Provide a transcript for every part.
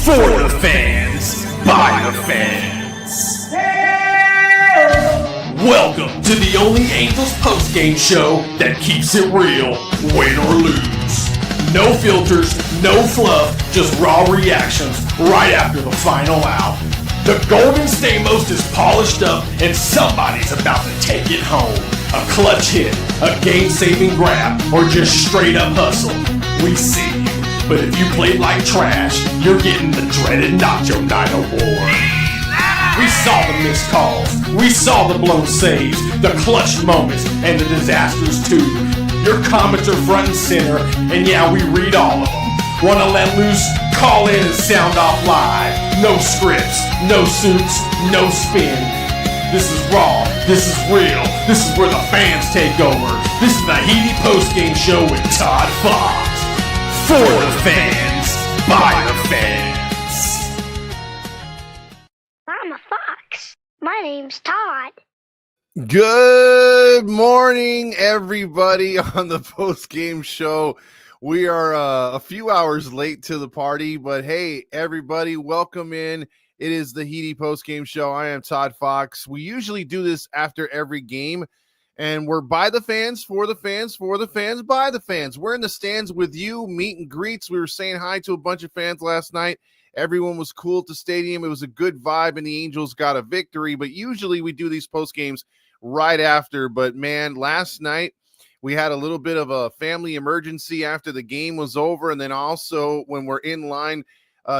For the fans, by the fans. Welcome to the only Angels postgame show that keeps it real, win or lose. No filters, no fluff, just raw reactions right after the final out. The Golden Stamos is polished up and somebody's about to take it home. A clutch hit, a game-saving grab, or just straight up hustle. We see you. But if you played like trash, you're getting the dreaded Nacho Night Award. We saw the missed calls, we saw the blown saves, the clutch moments, and the disasters too. Your comments are front and center, and yeah, we read all of them. Wanna let loose? Call in and sound off live. No scripts, no suits, no spin. This is raw, this is real, this is where the fans take over. This is the HITI postgame show with Todd Fox. For the fans, by the fans. I'm a fox. My name's Todd. Good morning, everybody on the post-game show. We are a few hours late to the party, but hey, everybody, welcome in. It is the HITI post-game show. I am Todd Fox. We usually do this after every game, and we're by the fans, for the fans, for the fans, by the fans. We're in the stands with you, meet and greets. We were saying hi to a bunch of fans last night. Everyone was cool at the stadium. It was a good vibe, and the Angels got a victory. But usually we do these post games right after. But, man, last night we had a little bit of a family emergency after the game was over. And then also when we're in line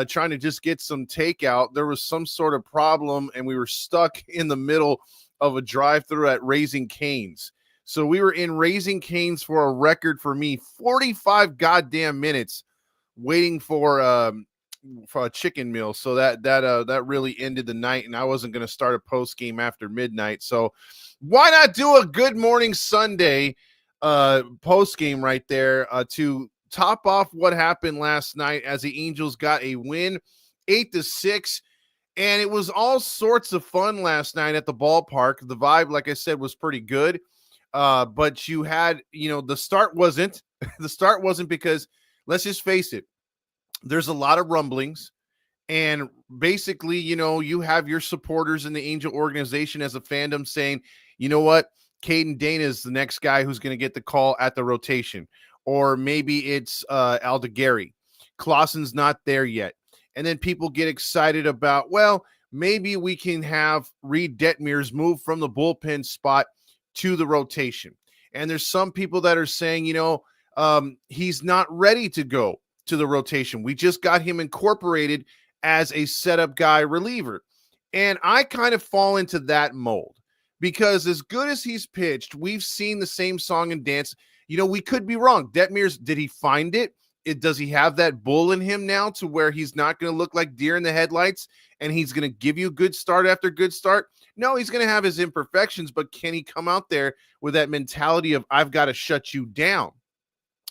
trying to just get some takeout, there was some sort of problem, and we were stuck in the middle of a drive-thru at Raising Cane's. So we were in Raising Cane's for a record for me, 45 goddamn minutes waiting for a chicken meal. So that really ended the night, and I wasn't going to start a post game after midnight. So why not do a Good Morning Sunday post game right there to top off what happened last night as the Angels got a win, 8-6. And it was all sorts of fun last night at the ballpark. The vibe, like I said, was pretty good. But you had, the start wasn't. The start wasn't because, let's just face it, there's a lot of rumblings. And basically, you have your supporters in the Angel organization as a fandom saying, you know what, Caden Dana is the next guy who's going to get the call at the rotation. Or maybe it's Aldegari. Clausen's not there yet. And then people get excited about, well, maybe we can have Reed Detmers move from the bullpen spot to the rotation. And there's some people that are saying, he's not ready to go to the rotation. We just got him incorporated as a setup guy reliever. And I kind of fall into that mold because as good as he's pitched, we've seen the same song and dance. We could be wrong. Detmers, did he find it? Does he have that bull in him now to where he's not going to look like deer in the headlights and he's going to give you good start after good start? No, he's going to have his imperfections, but can he come out there with that mentality of I've got to shut you down?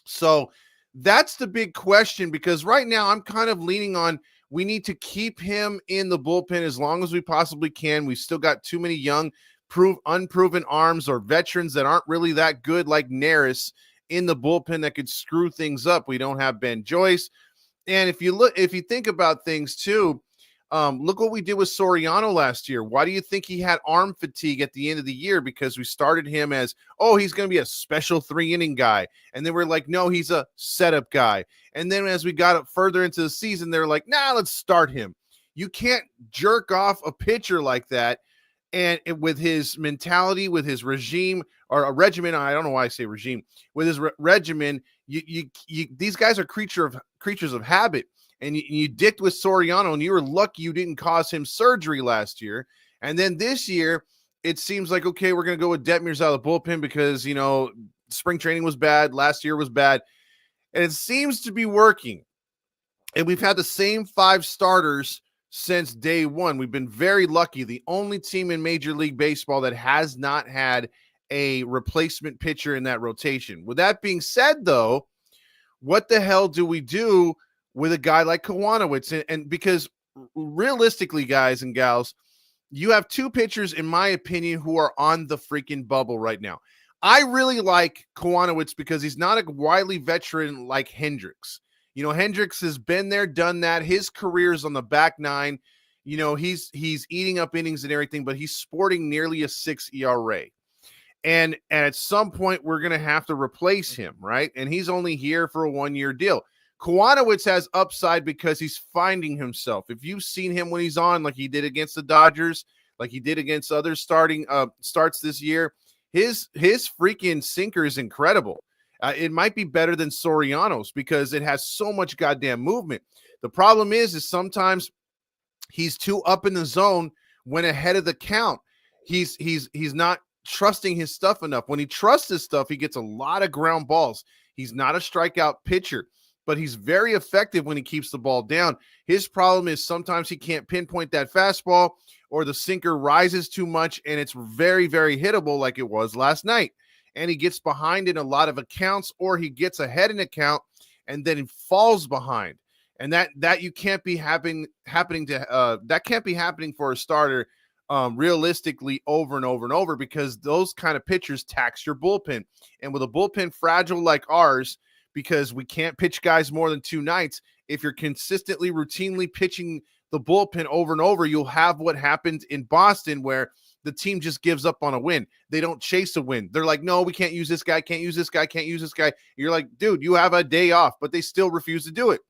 So that's the big question, because right now I'm kind of leaning on we need to keep him in the bullpen as long as we possibly can. We've still got too many young, unproven arms or veterans that aren't really that good like Neris in the bullpen that could screw things up. We don't have Ben Joyce. And if you think about things too, look what we did with Soriano last year. Why do you think he had arm fatigue at the end of the year? Because we started him as, he's going to be a special 3-inning guy. And then we're like, no, he's a setup guy. And then as we got up further into the season, they're like, let's start him. You can't jerk off a pitcher like that. And with his mentality, with his regime or a regimen, I don't know why I say regime, with his regimen, you these guys are creatures of habit. And you dicked with Soriano, and you were lucky you didn't cause him surgery last year. And then this year, it seems like, okay, we're going to go with Detmers out of the bullpen because, spring training was bad. Last year was bad. And it seems to be working. And we've had the same 5 starters since day one. We've been very lucky. The only team in Major League Baseball that has not had a replacement pitcher in that rotation. With that being said, though, what the hell do we do with a guy like Kowanowitz? And because realistically, guys and gals, you have 2 pitchers, in my opinion, who are on the freaking bubble right now. I really like Kowanowitz because he's not a wily veteran like Hendricks. You know, Hendricks has been there, done that. His career's on the back nine. You know, he's eating up innings and everything, but he's sporting nearly a 6 ERA. And at some point, we're going to have to replace him, right? And he's only here for a 1-year deal. Kwanowitz has upside because he's finding himself. If you've seen him when he's on, like he did against the Dodgers, like he did against other starts this year, his freaking sinker is incredible. It might be better than Soriano's because it has so much goddamn movement. The problem is sometimes he's too up in the zone when ahead of the count. He's not trusting his stuff enough. When he trusts his stuff, he gets a lot of ground balls. He's not a strikeout pitcher, but he's very effective when he keeps the ball down. His problem is sometimes he can't pinpoint that fastball, or the sinker rises too much and it's very, very hittable like it was last night. And he gets behind in a lot of accounts, or he gets ahead in account and then falls behind. And that you can't be happening for a starter realistically over and over and over, because those kind of pitchers tax your bullpen. And with a bullpen fragile like ours, because we can't pitch guys more than 2 nights, if you're consistently, routinely pitching the bullpen over and over, you'll have what happened in Boston, where the team just gives up on a win. They don't chase a win. They're like, no, we can't use this guy, can't use this guy, can't use this guy. You're like, dude, you have a day off, but they still refuse to do it.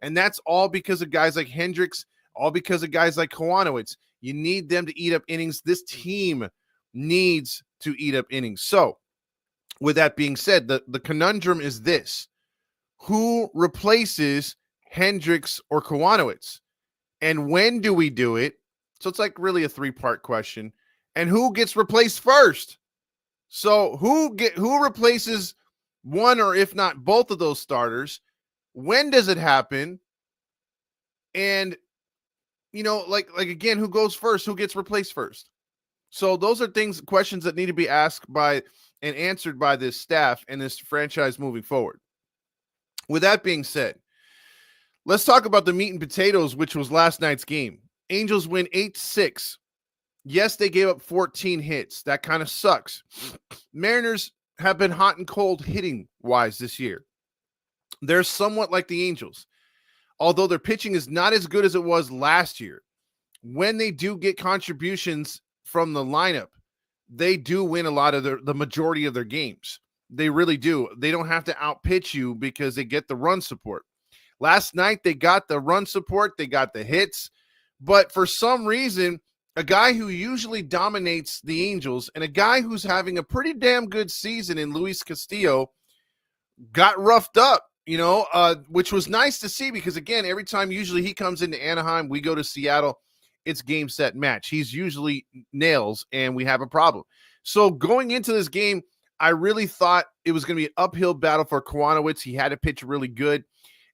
And that's all because of guys like Hendricks, all because of guys like Kwanowitz. You need them to eat up innings. This team needs to eat up innings. So with that being said, the conundrum is this: who replaces Hendricks or Kwanowitz? And when do we do it? So it's like really a 3-part question. And who gets replaced first? So who replaces one, or if not both of those starters? When does it happen? And you know, like again, who goes first? Who gets replaced first? So those are questions that need to be asked by and answered by this staff and this franchise moving forward. With that being said, let's talk about the meat and potatoes, which was last night's game. Angels win 8-6. Yes, they gave up 14 hits. That kind of sucks. Mariners have been hot and cold hitting-wise this year. They're somewhat like the Angels, although their pitching is not as good as it was last year. When they do get contributions from the lineup, they do win a lot of the majority of their games. They really do. They don't have to outpitch you because they get the run support. Last night, they got the run support. They got the hits. But for some reason, a guy who usually dominates the Angels and a guy who's having a pretty damn good season in Luis Castillo got roughed up, which was nice to see, because, again, every time usually he comes into Anaheim, we go to Seattle, it's game, set, match. He's usually nails, and we have a problem. So going into this game, I really thought it was going to be an uphill battle for Kwanowitz. He had to pitch really good,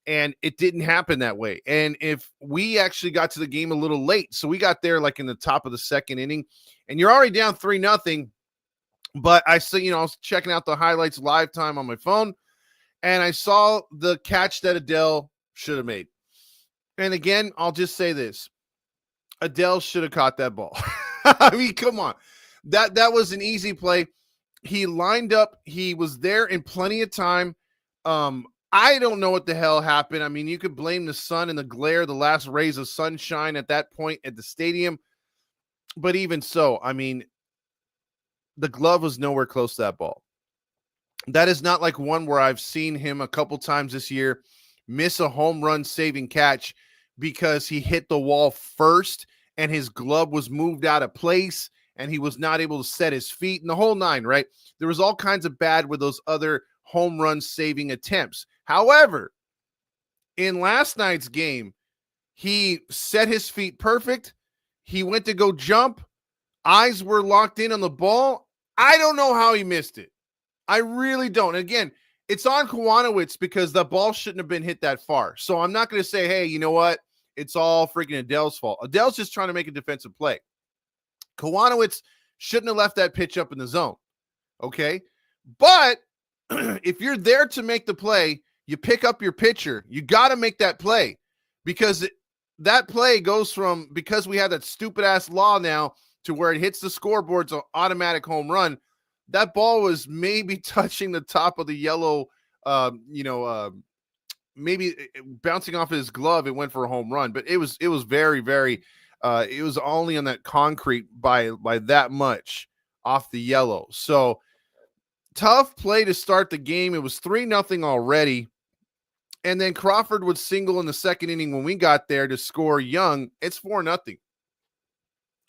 and it didn't happen that way. And if we actually got to the game a little late, so we got there like in the top of the second inning, and you're already down 3-0. But I was checking out the highlights live time on my phone, and I saw the catch that Adell should have made. And again, I'll just say this: Adell should have caught that ball. I mean, come on. That was an easy play. He lined up. He was there in plenty of time. I don't know what the hell happened. I mean, you could blame the sun and the glare, the last rays of sunshine at that point at the stadium. But even so, I mean, the glove was nowhere close to that ball. That is not like one where I've seen him a couple times this year miss a home run saving catch because he hit the wall first and his glove was moved out of place and he was not able to set his feet and the whole nine, right? There was all kinds of bad with those other home run saving attempts. However, in last night's game, he set his feet perfect. He went to go jump. Eyes were locked in on the ball. I don't know how he missed it. I really don't. Again, it's on Kwanowitz because the ball shouldn't have been hit that far. So I'm not going to say, hey, you know what? It's all freaking Adell's fault. Adell's just trying to make a defensive play. Kwanowitz shouldn't have left that pitch up in the zone. Okay? But if you're there to make the play, you pick up your pitcher. You got to make that play, because that play goes from, because we have that stupid ass law now, to where it hits the scoreboard's an automatic home run. That ball was maybe touching the top of the yellow, maybe bouncing off his glove, it went for a home run, but it was very, very, it was only on that concrete by that much off the yellow. So tough play to start the game. It was 3-0 already. And then Crawford would single in the second inning when we got there to score Young. It's 4-0.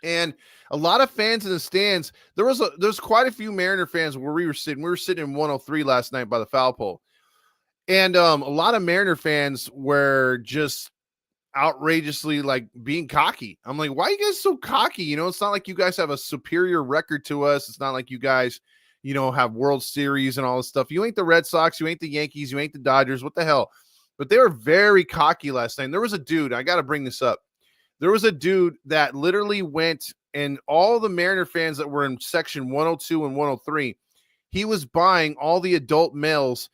And a lot of fans in the stands, there's quite a few Mariner fans where we were sitting. We were sitting in 103 last night by the foul pole. And a lot of Mariner fans were just outrageously like being cocky. I'm like, why are you guys so cocky? You know, it's not like you guys have a superior record to us. It's not like you guys, have World Series and all this stuff. You ain't the Red Sox. You ain't the Yankees. You ain't the Dodgers. What the hell? But they were very cocky last night. And there was a dude, I got to bring this up. There was a dude that literally went, and all the Mariner fans that were in section 102 and 103, he was buying all the adult males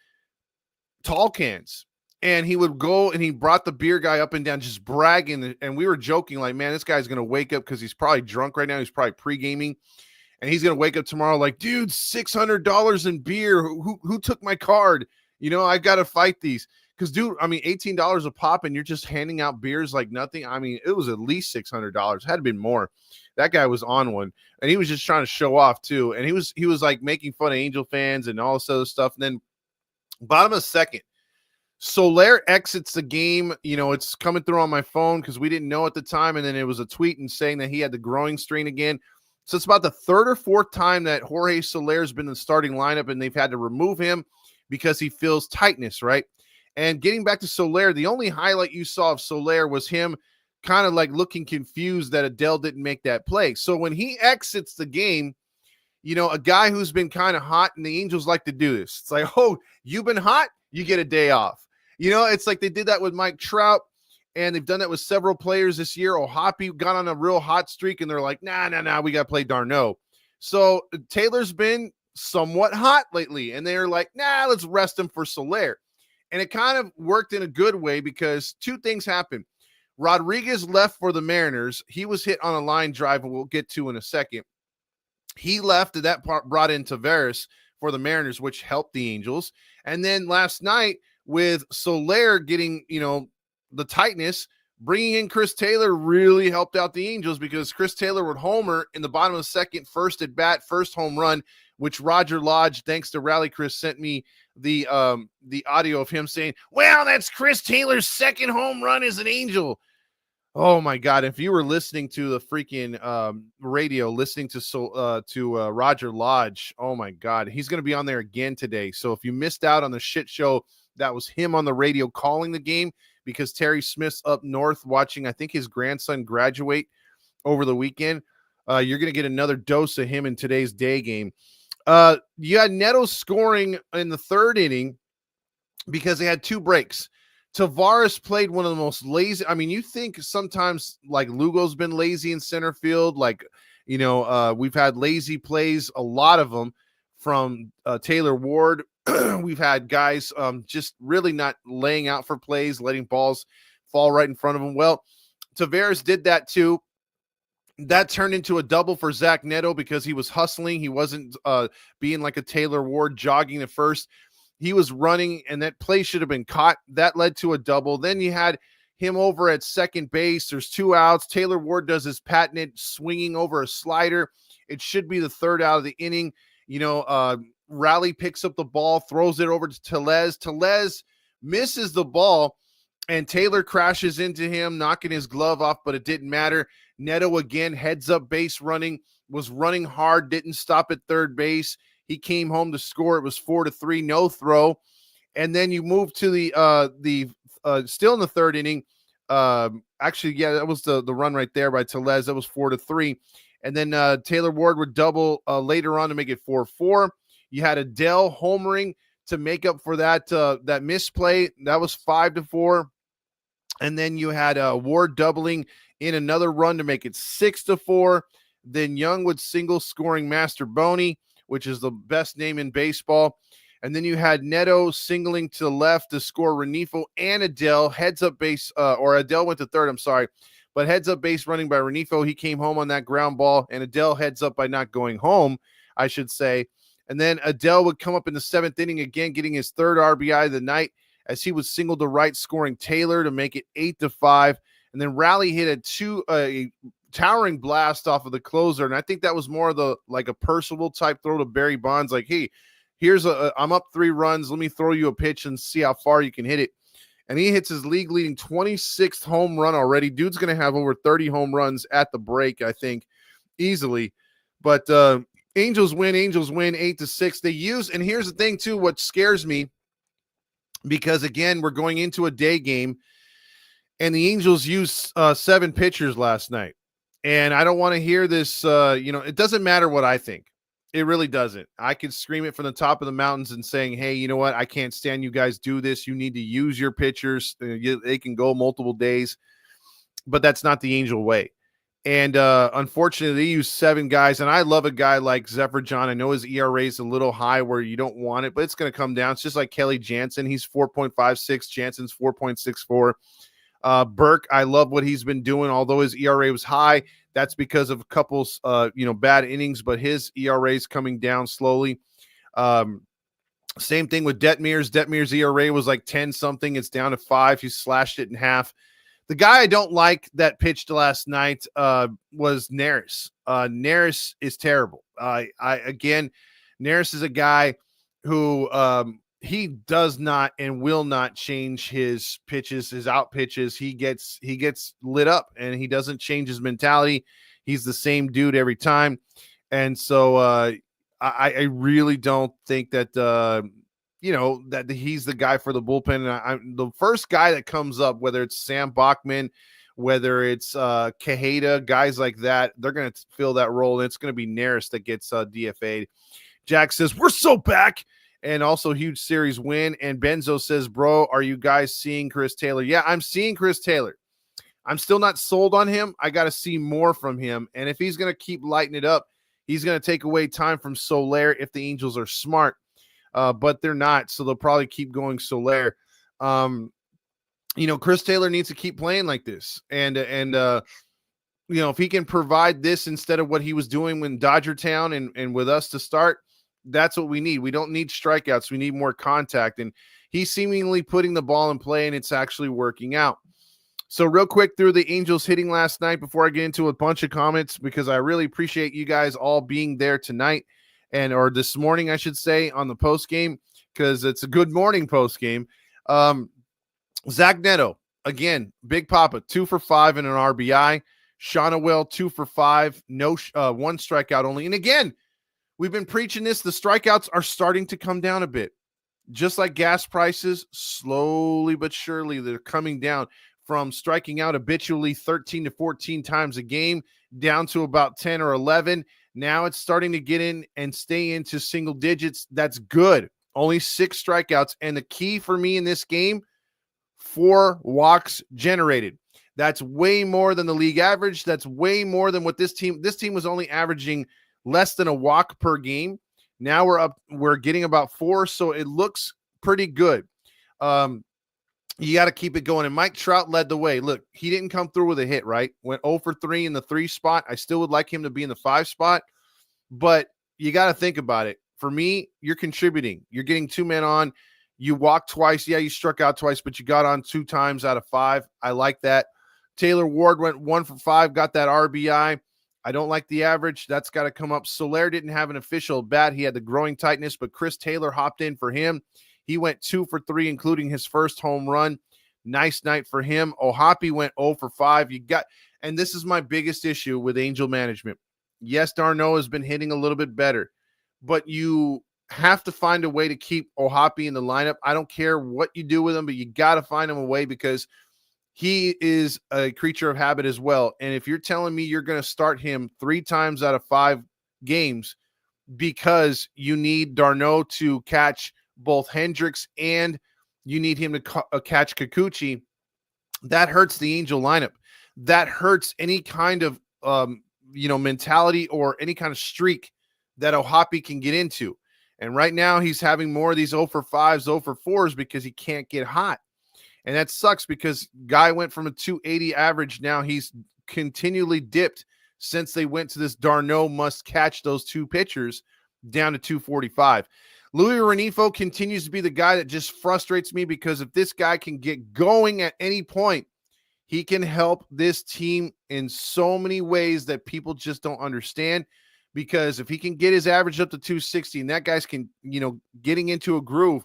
tall cans. And he would go and he brought the beer guy up and down, just bragging. And we were joking like, man, this guy's going to wake up because he's probably drunk right now. He's probably pre-gaming. And he's going to wake up tomorrow like, dude, $600 in beer. Who took my card? I got to fight these. Because, dude, I mean, $18 a pop and you're just handing out beers like nothing. I mean, it was at least $600. Had been more. That guy was on one. And he was just trying to show off, too. And he was like making fun of Angel fans and all this other stuff. And then bottom of the second, Soler exits the game. It's coming through on my phone because we didn't know at the time. And then it was a tweet and saying that he had the growing strain again. So it's about the third or fourth time that Jorge Soler has been in the starting lineup and they've had to remove him because he feels tightness, right? And getting back to Soler, the only highlight you saw of Soler was him kind of like looking confused that Adell didn't make that play. So when he exits the game, a guy who's been kind of hot, and the Angels like to do this. It's like, oh, you've been hot, you get a day off. It's like they did that with Mike Trout, and they've done that with several players this year. O'Hoppe got on a real hot streak, and they're like, nah, we got to play d'Arnaud. So Taylor's been somewhat hot lately, and they're like, let's rest him for Soler. And it kind of worked in a good way because two things happened. Rodriguez left for the Mariners. He was hit on a line drive, and we'll get to in a second. He left, and that part brought in Taveras for the Mariners, which helped the Angels. And then last night with Soler getting, the tightness, bringing in Chris Taylor really helped out the Angels because Chris Taylor would homer in the bottom of the second, first at bat, first home run, which Roger Lodge, thanks to Rally Chris, sent me the audio of him saying, well, that's Chris Taylor's second home run as an Angel. Oh my God. If you were listening to the freaking radio, listening to Roger Lodge, oh my God, he's going to be on there again today. So if you missed out on the shit show, that was him on the radio calling the game because Terry Smith's up north watching, I think, his grandson graduate over the weekend. You're going to get another dose of him in today's day game. You had Neto scoring in the third inning because they had two breaks. Taveras played one of the most lazy. I mean, you think sometimes like Lugo's been lazy in center field. Like, we've had lazy plays, a lot of them from Taylor Ward. We've had guys just really not laying out for plays, letting balls fall right in front of them. Well, Taveras did that too. That turned into a double for Zach Neto because he was hustling. He wasn't being like a Taylor Ward jogging at first. He was running, and that play should have been caught. That led to a double. Then you had him over at second base. There's 2 outs. Taylor Ward does his patented swinging over a slider. It should be the third out of the inning. Rally picks up the ball, throws it over to Tellez. Tellez misses the ball, and Taylor crashes into him, knocking his glove off, but it didn't matter. Neto again, heads up base running, was running hard, didn't stop at third base. He came home to score. It was 4-3, no throw. And then you move to the still in the third inning. Actually, yeah, that was the run right there by Tellez. That was 4-3. And then Taylor Ward would double later on to make it 4-4. You had Adell homering to make up for that misplay. That was 5-4. And then you had Ward doubling in another run to make it 6-4. Then Young would single scoring Master Boney, which is the best name in baseball. And then you had Neto singling to the left to score Renifo and Adell. Heads up base, or Adell went to third, I'm sorry. But heads up base running by Renifo. He came home on that ground ball, and Adell heads up by not going home, I should say. And then Adell would come up in the seventh inning again, getting his third RBI of the night. as he was singled to right, scoring Taylor to make it 8-5. And then Raleigh hit a towering blast off of the closer. And I think that was more of a Percival type throw to Barry Bonds. Like, hey, I'm up 3 runs. Let me throw you a pitch and see how far you can hit it. And he hits his league leading 26th home run already. Dude's going to have over 30 home runs at the break, I think, easily. But Angels win 8-6. And here's the thing too, what scares me, because again, we're going into a day game and the Angels used 7 pitchers last night. And I don't want to hear this, it doesn't matter what I think. It really doesn't. I could scream it from the top of the mountains and saying, hey, you know what? I can't stand you guys do this. You need to use your pitchers. They can go multiple days, but that's not the Angel way. And unfortunately, they use 7 guys. And I love a guy like Zephyr John. I know his ERA is a little high where you don't want it, but it's going to come down. It's just like Kenley Jansen. He's 4.56. Jansen's 4.64. Burke, I love what he's been doing. Although his ERA was high, that's because of a couple, bad innings, but his ERA is coming down slowly. Same thing with Detmers. Detmers' ERA was like 10 something. It's down to 5. He slashed it in half. The guy I don't like that pitched last night was Neris. Neris is terrible. Neris is a guy who he does not and will not change his pitches, his out pitches. He gets lit up and he doesn't change his mentality. He's the same dude every time. And so I really don't think that, that he's the guy for the bullpen. And the first guy that comes up, whether it's Sam Bachman, whether it's Cajeda, guys like that, they're going to fill that role. And it's going to be Neris that gets DFA'd. Jack says, we're so back. And also huge series win. And Benzo says, bro, are you guys seeing Chris Taylor? Yeah, I'm seeing Chris Taylor. I'm still not sold on him. I got to see more from him. And if he's going to keep lighting it up, he's going to take away time from Soler if the Angels are smart. But they're not, so they'll probably keep going Soler. Chris Taylor needs to keep playing like this. And if he can provide this instead of what he was doing when Dodger Town and with us to start, that's what we need. We don't need strikeouts. We need more contact. And he's seemingly putting the ball in play, and it's actually working out. So real quick through the Angels hitting last night before I get into a bunch of comments, because I really appreciate you guys all being there tonight or this morning, I should say, on the post game, because it's a good morning post game. Zach Neto, again, Big Papa, 2 for 5 and an RBI. Schanuel, 2 for 5, no 1 strikeout only. And again, we've been preaching this. The strikeouts are starting to come down a bit. Just like gas prices, slowly but surely, they're coming down from striking out habitually 13 to 14 times a game down to about 10 or 11. Now it's starting to get in and stay into single digits. That's good. Only 6 strikeouts. And the key for me in this game, 4 walks generated. That's way more than the league average. That's way more than what this team was only averaging less than a walk per game. Now we're getting about 4, so it looks pretty good. You got to keep it going. And Mike Trout led the way. Look, he didn't come through with a hit, right? Went 0 for 3 in the 3 spot. I still would like him to be in the 5 spot, but you got to think about it. For me, you're contributing. You're getting 2 men on. You walked twice. Yeah, you struck out twice, but you got on 2 times out of 5. I like that. Taylor Ward went 1 for 5, got that RBI. I don't like the average. That's got to come up. Soler didn't have an official bat. He had the growing tightness, but Chris Taylor hopped in for him. He went 2 for 3, including his first home run. Nice night for him. Ohapi went 0 for 5. And this is my biggest issue with Angel management. Yes, d'Arnaud has been hitting a little bit better, but you have to find a way to keep Ohapi in the lineup. I don't care what you do with him, but you got to find him a way, because he is a creature of habit as well. And if you're telling me you're going to start him 3 times out of 5 games because you need d'Arnaud to catch both Hendricks and you need him to catch Kikuchi, that hurts the Angel lineup. That hurts any kind of mentality or any kind of streak that Ohapi can get into. And right now he's having more of these 0 for 5s, 0 for 4s because he can't get hot. And that sucks, because guy went from a 280 average. Now he's continually dipped since they went to this d'Arnaud must catch those 2 pitchers down to 245. Louis Renifo continues to be the guy that just frustrates me, because if this guy can get going at any point, he can help this team in so many ways that people just don't understand. Because if he can get his average up to 260 and that guy's getting into a groove,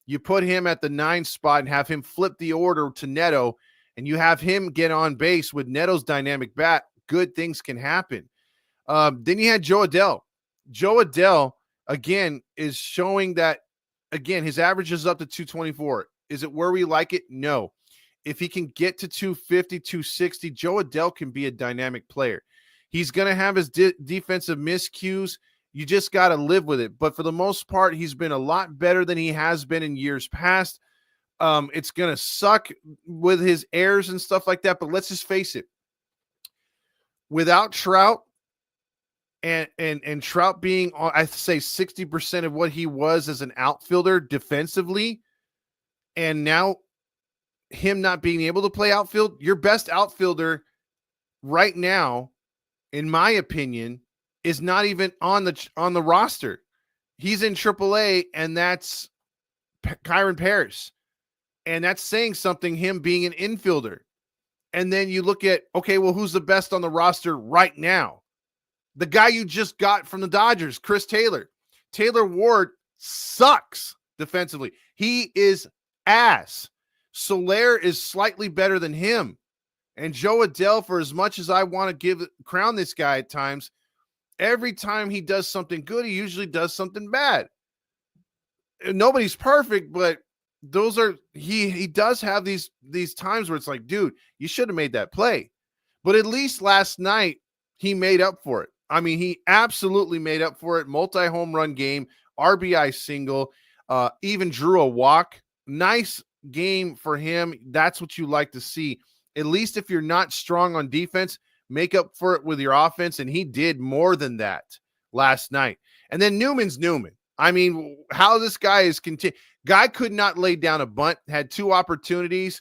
you put him at the 9 spot and have him flip the order to Neto, and you have him get on base with Neto's dynamic bat, good things can happen. Then you had Joe Adell. Joe Adell, again, is showing that, again, his average is up to 224. Is it where we like it? No. If he can get to 250, 260, Joe Adell can be a dynamic player. He's going to have his defensive miscues. You just got to live with it. But for the most part, he's been a lot better than he has been in years past. It's going to suck with his errors and stuff like that. But let's just face it. Without Trout, and Trout being, I say, 60% of what he was as an outfielder defensively, and now him not being able to play outfield, your best outfielder right now, in my opinion, is not even on the roster. He's in AAA, and that's Kyron Paris. And that's saying something, him being an infielder. And then you look at, okay, well, who's the best on the roster right now? The guy you just got from the Dodgers, Chris Taylor. Taylor Ward sucks defensively. He is ass. Soler is slightly better than him. And Joe Adell, for as much as I want to crown this guy at times, every time he does something good, he usually does something bad. Nobody's perfect, but those are he does have these times where it's like, dude, you should have made that play. But at least last night he made up for it. I mean, he absolutely made up for it. Multi-home run game, RBI single, even drew a walk. Nice game for him. That's what you like to see. At least if you're not strong on defense, make up for it with your offense. And he did more than that last night. And then Newman's Newman. I mean, how this guy is guy could not lay down a bunt, had 2 opportunities,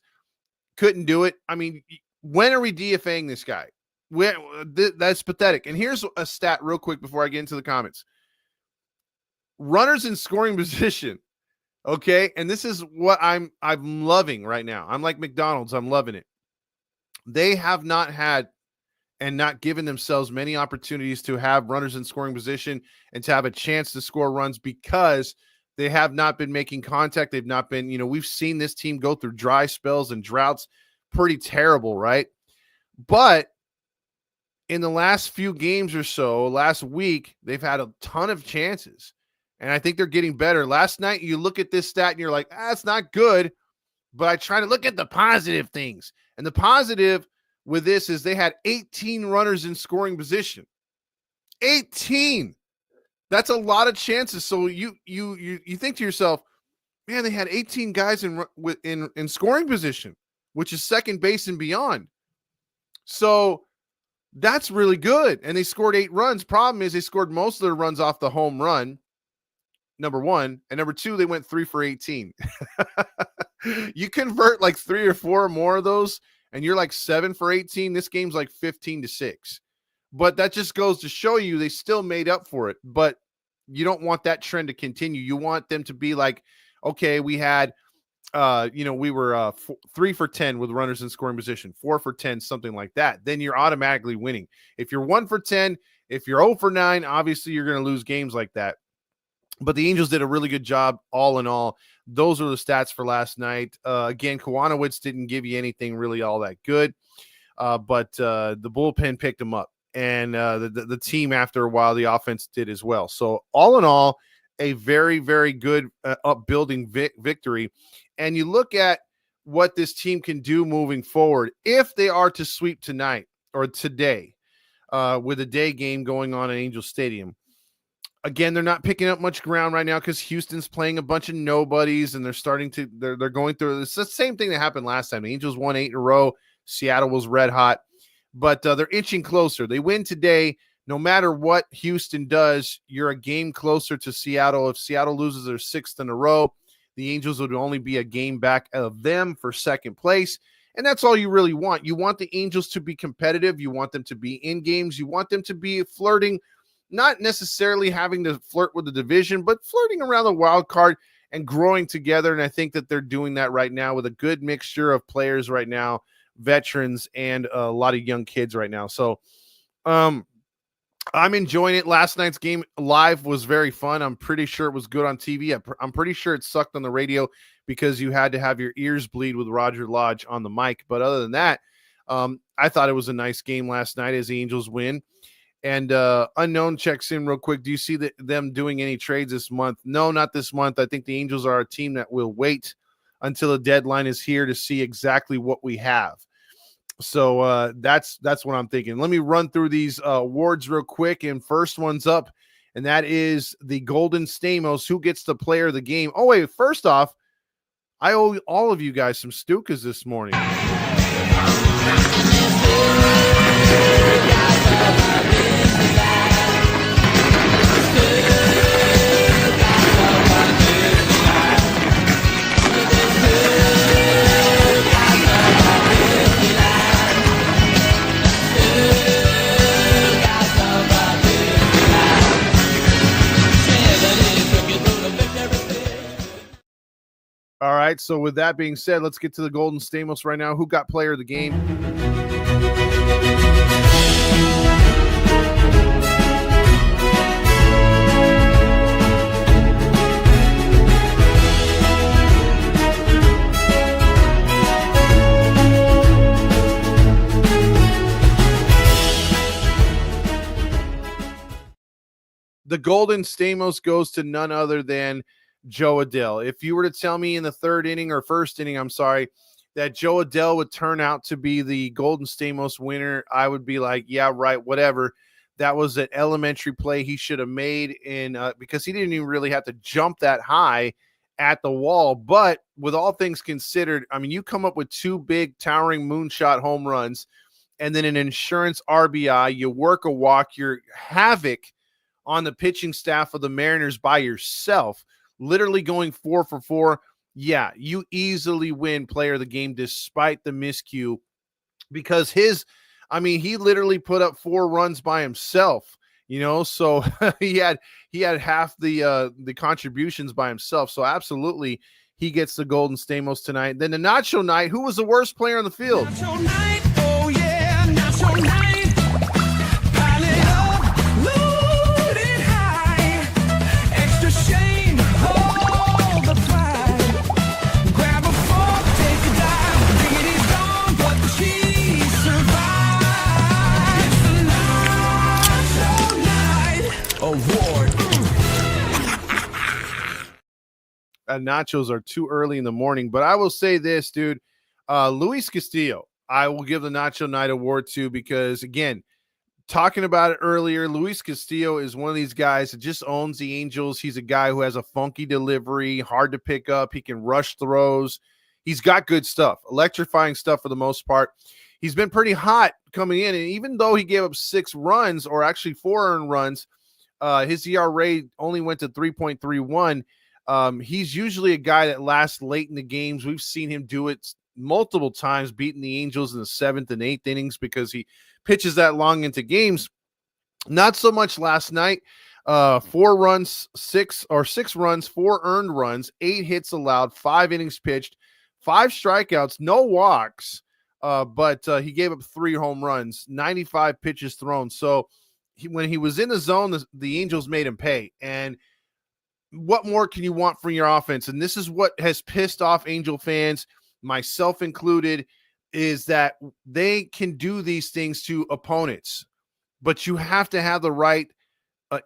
couldn't do it. I mean, when are we DFAing this guy? That's pathetic. And here's a stat real quick before I get into the comments. Runners in scoring position. Okay. And this is what I'm loving right now. I'm like McDonald's. I'm loving it. They have not had and not given themselves many opportunities to have runners in scoring position and to have a chance to score runs, because they have not been making contact. They've not been, we've seen this team go through dry spells and droughts. Pretty terrible, right? But in the last few games or so, last week, they've had a ton of chances. And I think they're getting better. Last night, you look at this stat and you're like, it's not good. But I try to look at the positive things. And the positive with this is they had 18 runners in scoring position. 18. That's a lot of chances. So you think to yourself, man, they had 18 guys in scoring position, which is second base and beyond. So that's really good. And they scored 8 runs. Problem is they scored most of their runs off the home run, number 1. And number 2, they went 3 for 18. You convert like 3 or 4 more of those, and you're like 7 for 18. This game's like 15-6. But that just goes to show you they still made up for it. But you don't want that trend to continue. You want them to be like, okay, we had, we were 3 for 10 with runners in scoring position, 4 for 10, something like that. Then you're automatically winning. If you're 1 for 10, if you're 0 for 9, obviously you're going to lose games like that. But the Angels did a really good job all in all. Those are the stats for last night. Again, Kwanowitz didn't give you anything really all that good. But the bullpen picked him up. And the team, after a while, the offense did as well. So all in all, a very, very good upbuilding victory. And you look at what this team can do moving forward if they are to sweep tonight or today with a day game going on at Angel Stadium. Again, they're not picking up much ground right now because Houston's playing a bunch of nobodies, and they're going through. It's the same thing that happened last time. The Angels won 8 in a row. Seattle was red hot, but they're inching closer. They win today. No matter what Houston does, you're a game closer to Seattle. If Seattle loses their 6th in a row, the Angels would only be a game back of them for second place. And that's all you really want. You want the Angels to be competitive. You want them to be in games. You want them to be flirting not necessarily having to flirt with the division, but flirting around the wild card and growing together. And I think that they're doing that right now with a good mixture of players right now, veterans and a lot of young kids right now. So I'm enjoying it. Last night's game live was very fun. I'm pretty sure it was good on TV. I'm pretty sure it sucked on the radio because you had to have your ears bleed with Roger Lodge on the mic. But other than that, I thought it was a nice game last night as the Angels win. And Unknown checks in real quick. Do you see them doing any trades this month? No, not this month. I think the Angels are a team that will wait until the deadline is here to see exactly what we have. So that's what I'm thinking. Let me run through these awards real quick. And first one's up, and that is the Golden Stamos. Who gets the player of the game? Oh, wait, first off, I owe all of you guys some Stukas this morning. All right, so with that being said, let's get to the Golden Stamos right now. Who got player of the game? The Golden Stamos goes to none other than Joe Adell. If you were to tell me in the first inning, that Joe Adell would turn out to be the Golden Stamos winner, I would be like, yeah, right, whatever. That was an elementary play he should have made because he didn't even really have to jump that high at the wall. But with all things considered, I mean, you come up with two big towering moonshot home runs and then an insurance RBI, you work a walk, you're havoc on the pitching staff of the Mariners by yourself, literally going 4 for 4. Yeah, you easily win player of the game despite the miscue because he literally put up 4 runs by himself, so he had half the contributions by himself. So absolutely he gets the Golden Stamos tonight. Then the Nacho Night, who was the worst player on the field? Nacho Night, oh yeah, Nacho Night. Nachos are too early in the morning, but I will say this, dude. Luis Castillo, I will give the Nacho Night Award to because, again, talking about it earlier, Luis Castillo is one of these guys that just owns the Angels. He's a guy who has a funky delivery, hard to pick up. He can rush throws. He's got good stuff, electrifying stuff for the most part. He's been pretty hot coming in, and even though he gave up 6 runs, or actually 4 earned runs, his ERA only went to 3.31. He's usually a guy that lasts late in the games. We've seen him do it multiple times, beating the Angels in the 7th and 8th innings because he pitches that long into games. Not so much last night. 4 runs, 6 runs, 4 earned runs, 8 hits allowed, 5 innings pitched, 5 strikeouts, no walks. But he gave up 3 home runs, 95 pitches thrown. So when he was in the zone, the Angels made him pay. And what more can you want from your offense? And this is what has pissed off Angel fans, myself included, is that they can do these things to opponents, but you have to have the right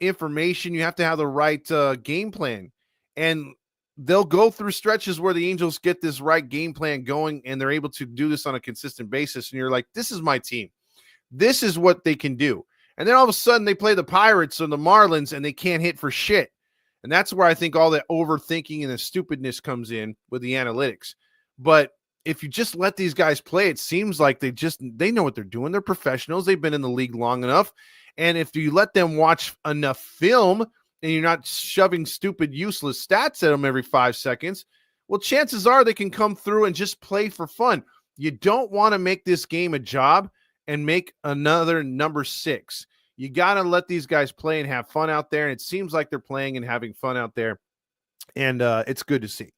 information. You have to have the right game plan. And they'll go through stretches where the Angels get this right game plan going, and they're able to do this on a consistent basis. And you're like, this is my team. This is what they can do. And then all of a sudden they play the Pirates or the Marlins and they can't hit for shit. And that's where I think all that overthinking and the stupidness comes in with the analytics. But if you just let these guys play, it seems like they know what they're doing. They're professionals. They've been in the league long enough. And if you let them watch enough film and you're not shoving stupid, useless stats at them every 5 seconds, well, chances are they can come through and just play for fun. You don't want to make this game a job and make another number 6. You got to let these guys play and have fun out there. And it seems like they're playing and having fun out there. And it's good to see.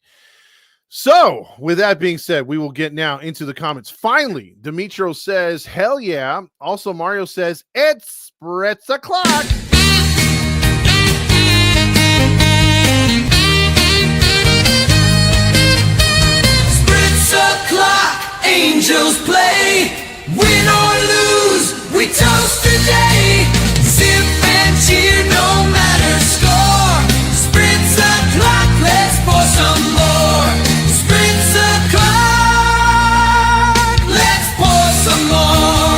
So with that being said, we will get now into the comments. Finally, Demetro says, hell yeah. Also, Mario says, it's Spritz o'clock. Spritz o'clock, angels play. Win or lose, we toast today. Sip and cheer, no matter score. Spritz o'clock, let's pour some more. Spritz o'clock, let's pour some more.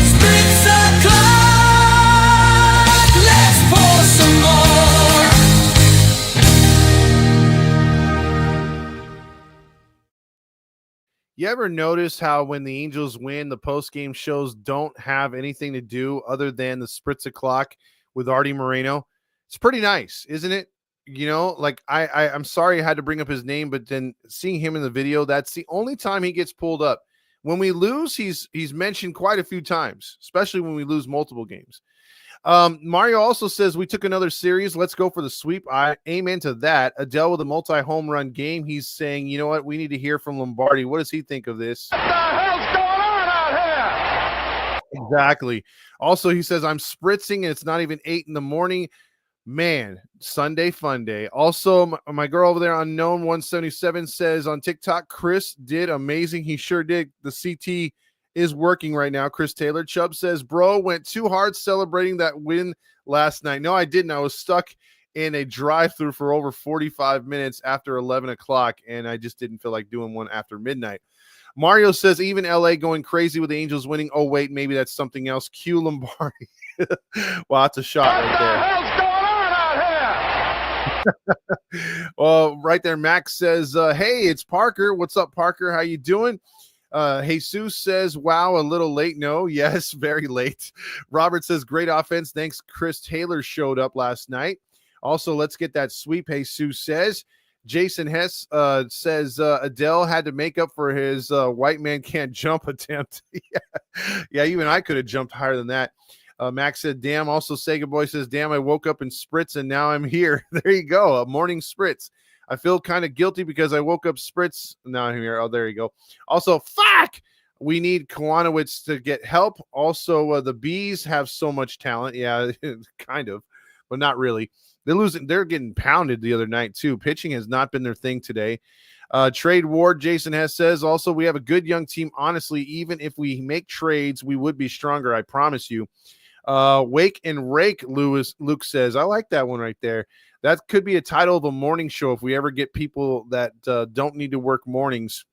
Spritz o'clock, let's pour some more. You ever notice how when the Angels win, the post-game shows don't have anything to do other than the Spritz o'clock with Artie Moreno? It's pretty nice, isn't it? You know, like I'm sorry I had to bring up his name, but then seeing him in the video, that's the only time he gets pulled up. When we lose, he's mentioned quite a few times, especially when we lose multiple games. Mario also says we took another series. Let's go for the sweep. I amen to that. Adell with a multi-home run game. He's saying, you know what? We need to hear from Lombardi. What does he think of this? What the hell's going on out here? Exactly. Also, he says, I'm spritzing and it's not even 8 in the morning. Man, Sunday fun day. Also, my girl over there, Unknown 177, says on TikTok, Chris did amazing. He sure did. The CT is working right now. Chris Taylor. Chubb says, bro, went too hard celebrating that win last night. No, I didn't. I was stuck in a drive-through for over 45 minutes after 11 o'clock, and I just didn't feel like doing one after midnight. Mario says, even LA going crazy with the Angels winning. Oh, wait, maybe that's something else. Q Lombardi. Wow, that's a shot right there. What the hell's going on out here? Well, right there, Max says, hey, it's Parker. What's up, Parker? How you doing? Jesus says, wow, a little late. No, yes, very late. Robert says, great offense. Thanks. Chris Taylor showed up last night. Also, let's get that sweep. Jesus says. Jason Hess says Adell had to make up for his white man can't jump attempt. Yeah, even I could have jumped higher than that. Max said, damn. Also, Sega Boy says, damn, I woke up in Spritz and now I'm here. There you go. A morning Spritz. I feel kind of guilty because I woke up Spritz. Now I'm here. Oh, there you go. Also, fuck. We need Kiwanowitz to get help. Also, the Bees have so much talent. Yeah, kind of, but not really. They're losing. They're getting pounded the other night, too. Pitching has not been their thing today. Trade Ward, Jason Hess says, also, we have a good young team. Honestly, even if we make trades, we would be stronger. I promise you. Wake and Rake, Luke says, I like that one right there. That could be a title of a morning show if we ever get people that don't need to work mornings.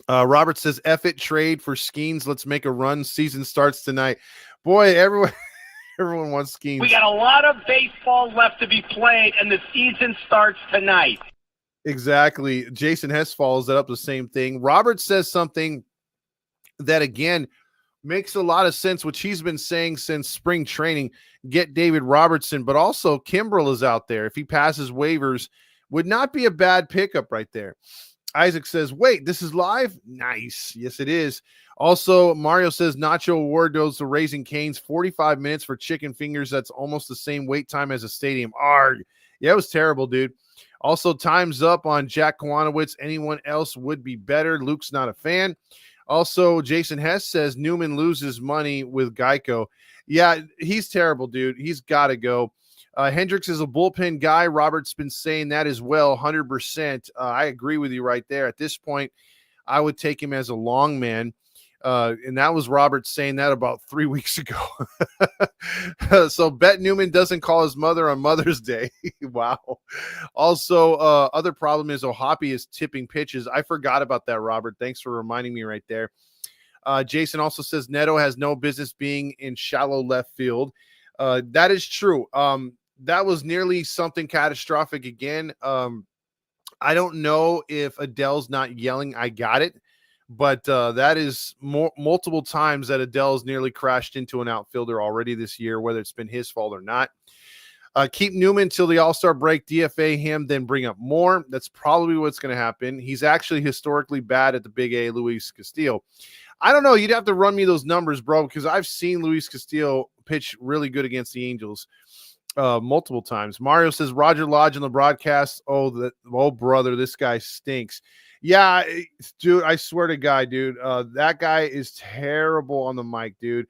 Robert says, F it, trade for Skeens. Let's make a run. Season starts tonight. Boy, everyone wants Skeens. We got a lot of baseball left to be played, and the season starts tonight. Exactly. Jason Hess follows that up the same thing. Robert says something that, again, makes a lot of sense, which he's been saying since spring training. Get David Robertson, but also Kimbrel is out there. If he passes waivers, would not be a bad pickup right there. Isaac says, wait, this is live? Nice. Yes, it is. Also, Mario says Nacho Award goes to Raising Cane's 45 minutes for chicken fingers. That's almost the same wait time as a stadium. Arg. Yeah, it was terrible, dude. Also, time's up on Jack Kiwanowitz. Anyone else would be better. Luke's not a fan. Also, Jason Hess says Newman loses money with Geico. Yeah, he's terrible, dude. He's got to go. Hendricks is a bullpen guy. Robert's been saying that as well, 100%. I agree with you right there. At this point, I would take him as a long man. And that was Robert saying that about 3 weeks ago. So Bet Newman doesn't call his mother on Mother's Day. Wow. Also, other problem is Ohapi is tipping pitches. I forgot about that, Robert. Thanks for reminding me right there. Jason also says Neto has no business being in shallow left field. That is true. That was nearly something catastrophic again. I don't know if Adell's not yelling, I got it. But that is multiple times that Adell's nearly crashed into an outfielder already this year, whether it's been his fault or not. Keep Newman till the All-Star break, DFA him, then bring up more. That's probably what's going to happen. He's actually historically bad at the Big A, Luis Castillo. I don't know. You'd have to run me those numbers, bro, because I've seen Luis Castillo pitch really good against the Angels multiple times. Mario says Roger Lodge on the broadcast. Oh, brother, this guy stinks. Yeah, dude, I swear to God, dude, that guy is terrible on the mic, dude.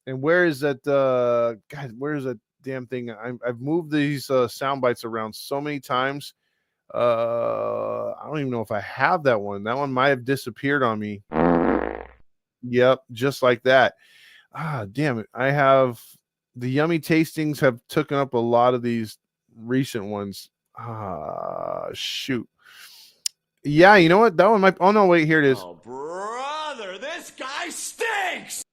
And where is that? God, where is that damn thing? I've moved these sound bites around so many times. I don't even know if I have that one. That one might have disappeared on me. Yep, just like that. Damn it. I have the yummy tastings have taken up a lot of these recent ones. Shoot. Yeah, you know what? That one might. Oh no, wait, here it is. Oh, brother, this guy stinks.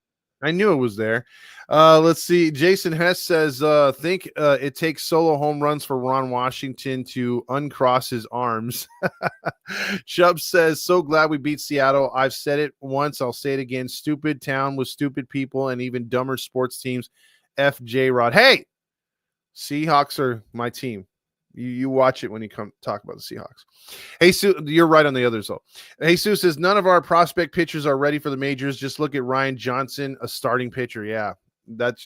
I knew it was there. Let's see. Jason Hess says, think it takes solo home runs for Ron Washington to uncross his arms. Chubb says, so glad we beat Seattle. I've said it once. I'll say it again. Stupid town with stupid people and even dumber sports teams. FJ Rod. Hey, Seahawks are my team. You watch it when you come talk about the Seahawks. Hey, Sue, you're right on the others, though. Hey, Sue says, none of our prospect pitchers are ready for the majors. Just look at Ryan Johnson, a starting pitcher. Yeah, that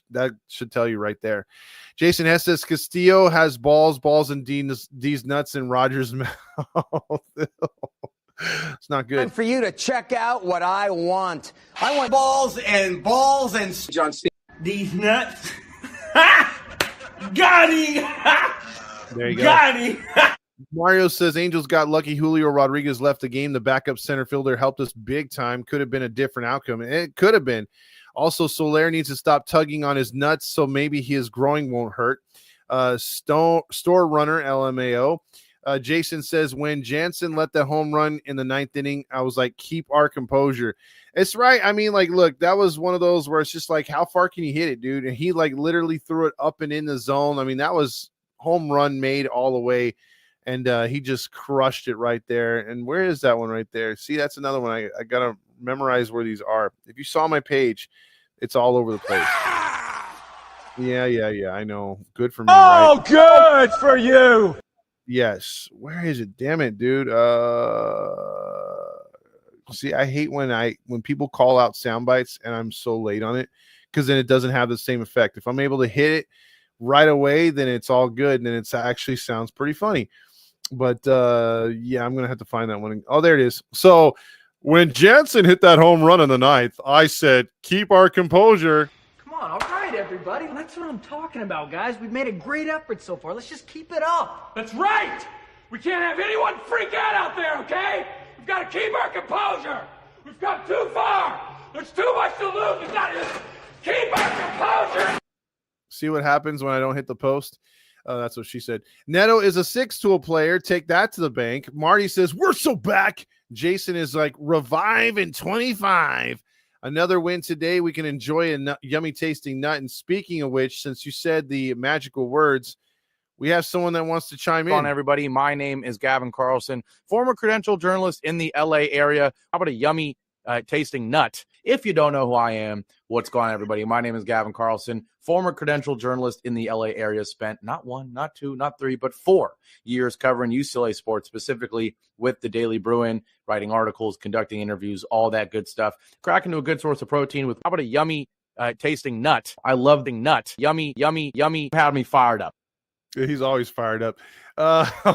should tell you right there. Jason Hess says, Castillo has balls, and D's nuts in Rogers' mouth. It's not good. Time for you to check out what I want. I want Balls and John Stamos. These nuts. Got him. There you go. Got him. Mario says Angels got lucky. Julio Rodriguez left the game. The backup center fielder helped us big time. Could have been a different outcome. It could have been. Also, Soler needs to stop tugging on his nuts, so maybe his growing won't hurt. Store runner, LMAO. Jason says, when Jansen let the home run in the 9th inning, I was like, keep our composure. It's right. I mean, like, look, that was one of those where it's just like, how far can you hit it, dude? And he, like, literally threw it up and in the zone. I mean, that was home run made all the way. And he just crushed it right there. And where is that one right there? See, that's another one. I got to memorize where these are. If you saw my page, it's all over the place. Yeah. I know. Good for me. Oh, right? good for you. Yes. Where is it? Damn it, dude. See, I hate when people call out sound bites and I'm so late on it because then it doesn't have the same effect. If I'm able to hit it right away, then it's all good. And then it actually sounds pretty funny. But yeah, I'm going to have to find that one. Oh, there it is. So when Jansen hit that home run in the 9th, I said, keep our composure. Come on, all right, everybody. That's what I'm talking about, guys. We've made a great effort so far. Let's just keep it up. That's right. We can't have anyone freak out there, okay? We've got to keep our composure. We've come too far. There's too much to lose. We've got to just keep our composure. See what happens when I don't hit the post? That's what she said. Neto is a 6-tool player. Take that to the bank. Marty says, we're so back. Jason is like, revive in 25. Another win today. We can enjoy a yummy tasting nut. And speaking of which, since you said the magical words, we have someone that wants to chime in. On everybody. My name is Gavin Carlson, former credential journalist in the LA area. How about a yummy tasting nut? If you don't know who I am, what's going on, everybody? My name is Gavin Carlson, former credential journalist in the LA area. Spent not 1, not 2, not 3, but 4 years covering UCLA sports, specifically with the Daily Bruin, writing articles, conducting interviews, all that good stuff. Crack into a good source of protein with how about a yummy tasting nut? I love the nut. Yummy, yummy, yummy. Had me fired up. He's always fired up.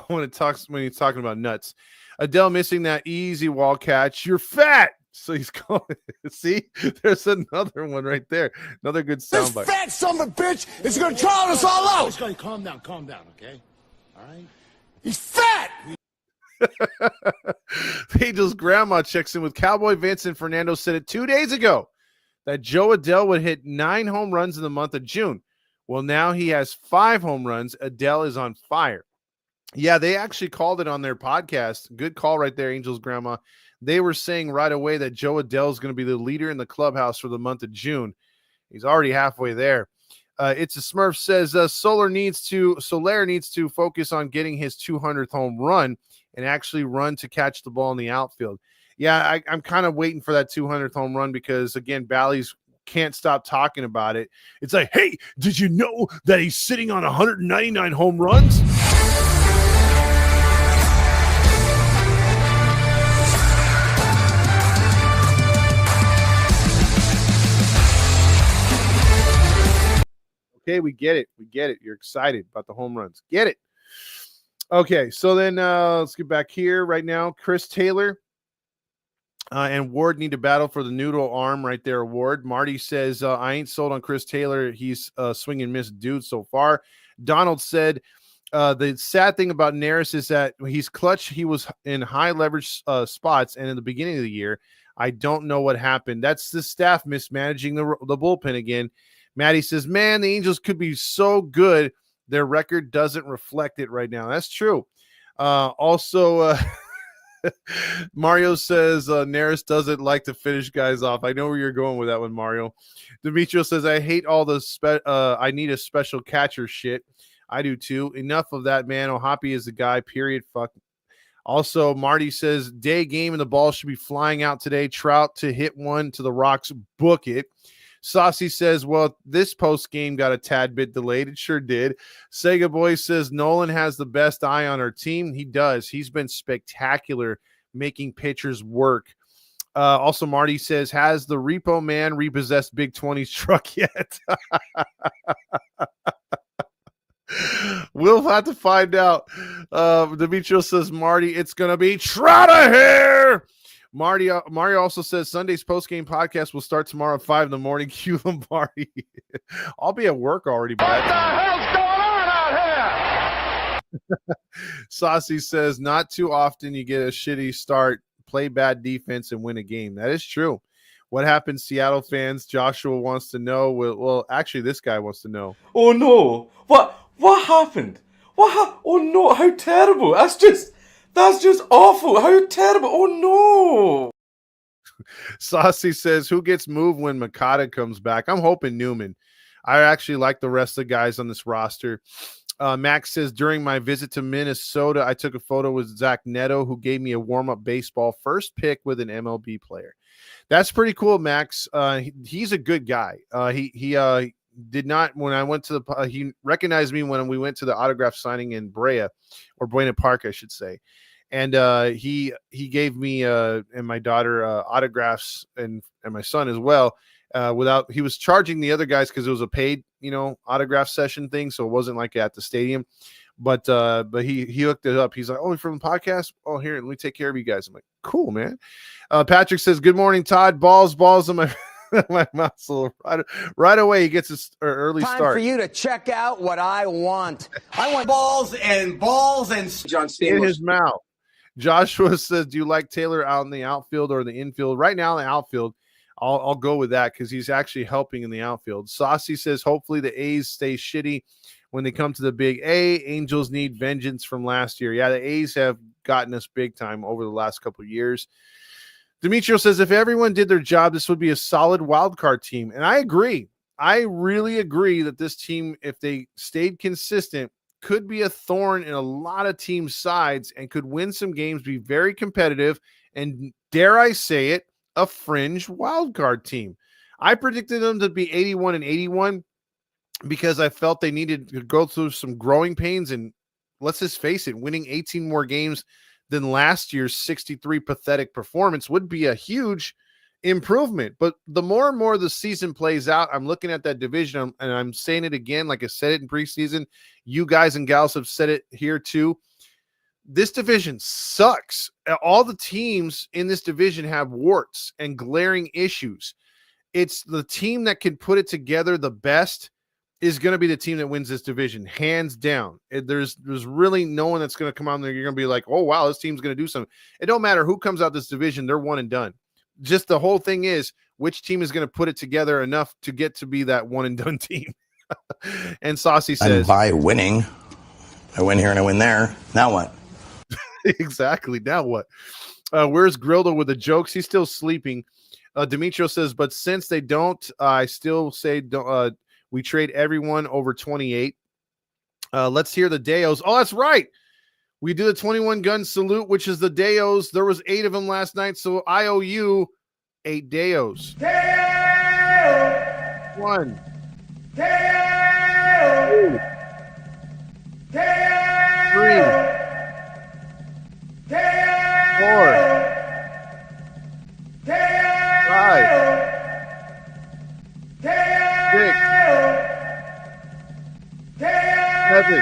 When he's talking about nuts. Adell missing that easy wall catch. You're fat. So he's going. See, there's another one right there. Another good soundbite. This fat son of a bitch is going to drown us all out. Just gonna calm down, okay? All right? He's fat. Angel's grandma checks in with Cowboy Vincent. Fernando said it 2 days ago that Joe Adell would hit 9 home runs in the month of June. Well, now he has 5 home runs. Adell is on fire. Yeah, they actually called it on their podcast. Good call right there, Angel's grandma. They were saying right away that Joe Adell is going to be the leader in the clubhouse for the month of June. He's already halfway there. It's a Smurf says Soler needs to focus on getting his 200th home run and actually run to catch the ball in the outfield. Yeah, I'm kind of waiting for that 200th home run because, again, Bally's can't stop talking about it. It's like, hey, did you know that he's sitting on 199 home runs? Okay, we get it. We get it. You're excited about the home runs. Get it. Okay, so then let's get back here right now. Chris Taylor and Ward need to battle for the noodle arm right there, Ward. Marty says, I ain't sold on Chris Taylor. He's a swing and miss dude so far. Donald said, the sad thing about Neris is that he's clutch. He was in high leverage spots, and in the beginning of the year, I don't know what happened. That's the staff mismanaging the bullpen again. Maddie says, man, the Angels could be so good. Their record doesn't reflect it right now. That's true. Also, Mario says, Neris doesn't like to finish guys off. I know where you're going with that one, Mario. Demetrio says, I hate all the I need a special catcher shit. I do too. Enough of that, man. Ohapi is the guy, period. Fuck. Also, Marty says, day game and the ball should be flying out today. Trout to hit one to the Rocks. Book it. Saucy says, well, this post game got a tad bit delayed. It sure did. Sega Boy says, Nolan has the best eye on our team. He does. He's been spectacular making pitchers work. Also, Marty says, has the repo man repossessed Big 20's truck yet? We'll have to find out. Demetrio says, Marty, it's going to be Trout of here. Mario also says Sunday's post-game podcast will start tomorrow at 5 a.m. Q Lombardi. I'll be at work already by that time. What the hell's going on out here? Saucy says, not too often you get a shitty start, play bad defense, and win a game. That is true. What happened, Seattle fans? Joshua wants to know. Well, actually, this guy wants to know. Oh, no. What happened? Oh, no. How terrible. That's just awful. How terrible. Oh, no. Saucy says, who gets moved when Makata comes back? I'm hoping Newman. I actually like the rest of the guys on this roster. Max says, during my visit to Minnesota, I took a photo with Zach Neto, who gave me a warm-up baseball first pick with an MLB player. That's pretty cool, Max. He's a good guy. He did not, when I went to he recognized me when we went to the autograph signing in Buena Park, I should say. And he gave me and my daughter autographs and my son as well. He was charging the other guys because it was a paid, autograph session thing. So it wasn't like at the stadium, but he hooked it up. He's like, oh, you're from the podcast? Oh, here, let me take care of you guys. I'm like, cool, man. Patrick says, good morning, Todd. Balls on my my muscle. Right away, he gets his early Time start. for you to check out what I want. I want balls and John Stamos in his mouth. Joshua says, do you like Taylor out in the outfield or the infield? Right now in the outfield, I'll go with that because he's actually helping in the outfield. Saucy says, hopefully the A's stay shitty when they come to the big A. Angels need vengeance from last year. Yeah, the A's have gotten us big time over the last couple of years. Demetrio says, if everyone did their job, this would be a solid wild card team. And I agree. I really agree that this team, if they stayed consistent, could be a thorn in a lot of team sides and could win some games, be very competitive, and dare I say it, a fringe wild card team. I predicted them to be 81-81 because I felt they needed to go through some growing pains. And let's just face it, winning 18 more games than last year's 63 pathetic performance would be a huge improvement. But the more and more the season plays out, I'm looking at that division, and I'm saying it again, like I said it in preseason. You guys and gals have said it here too. This division sucks. All the teams in this division have warts and glaring issues. It's the team that can put it together the best is going to be the team that wins this division, hands down. There's really no one that's going to come out there. You're going to be like, oh, wow, this team's going to do something. It don't matter who comes out this division. They're one and done. Just the whole thing is which team is going to put it together enough to get to be that one and done team. And Saucy says, and by winning, I win here and I win there. Now what? Exactly. Now what? Where's Grildo with the jokes? He's still sleeping. Demetrio says, but since they don't, I still say we trade everyone over 28. Let's hear the Deos. Oh, that's right. We do the 21 gun salute, which is the Deos. There was 8 of them last night, so I owe you 8 Deos. Dale! 1, 2, 3, 4, 5, 6, 7,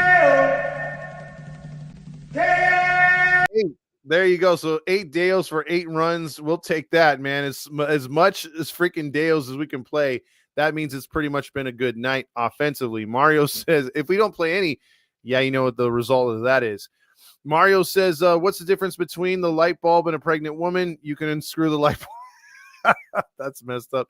8. There you go. So 8 Deos for 8 runs. We'll take that, man. As much as freaking Deos as we can play, that means it's pretty much been a good night offensively. Mario says, if we don't play any, yeah, you know what the result of that is. Mario says, what's the difference between the light bulb and a pregnant woman? You can unscrew the light bulb. That's messed up.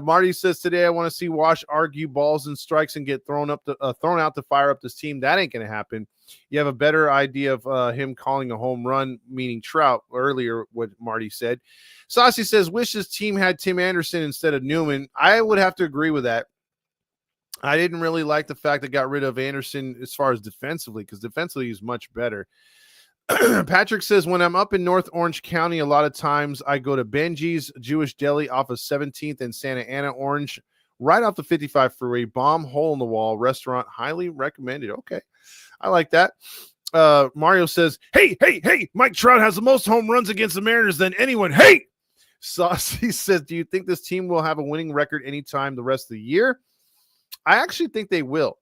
Marty says, today I want to see Wash argue balls and strikes and get thrown out to fire up this team. That ain't going to happen. You have a better idea of him calling a home run, meaning Trout, earlier, what Marty said. Saucy says, wish his team had Tim Anderson instead of Newman. I would have to agree with that. I didn't really like the fact that got rid of Anderson as far as defensively, because defensively he's much better. Patrick says, when I'm up in North Orange County, a lot of times I go to Benji's Jewish Deli off of 17th and Santa Ana Orange, right off the 55 freeway, bomb hole in the wall restaurant, highly recommended. Okay, I like that. Mario says, hey, Mike Trout has the most home runs against the Mariners than anyone. Hey! Saucy says, do you think this team will have a winning record anytime the rest of the year? I actually think they will.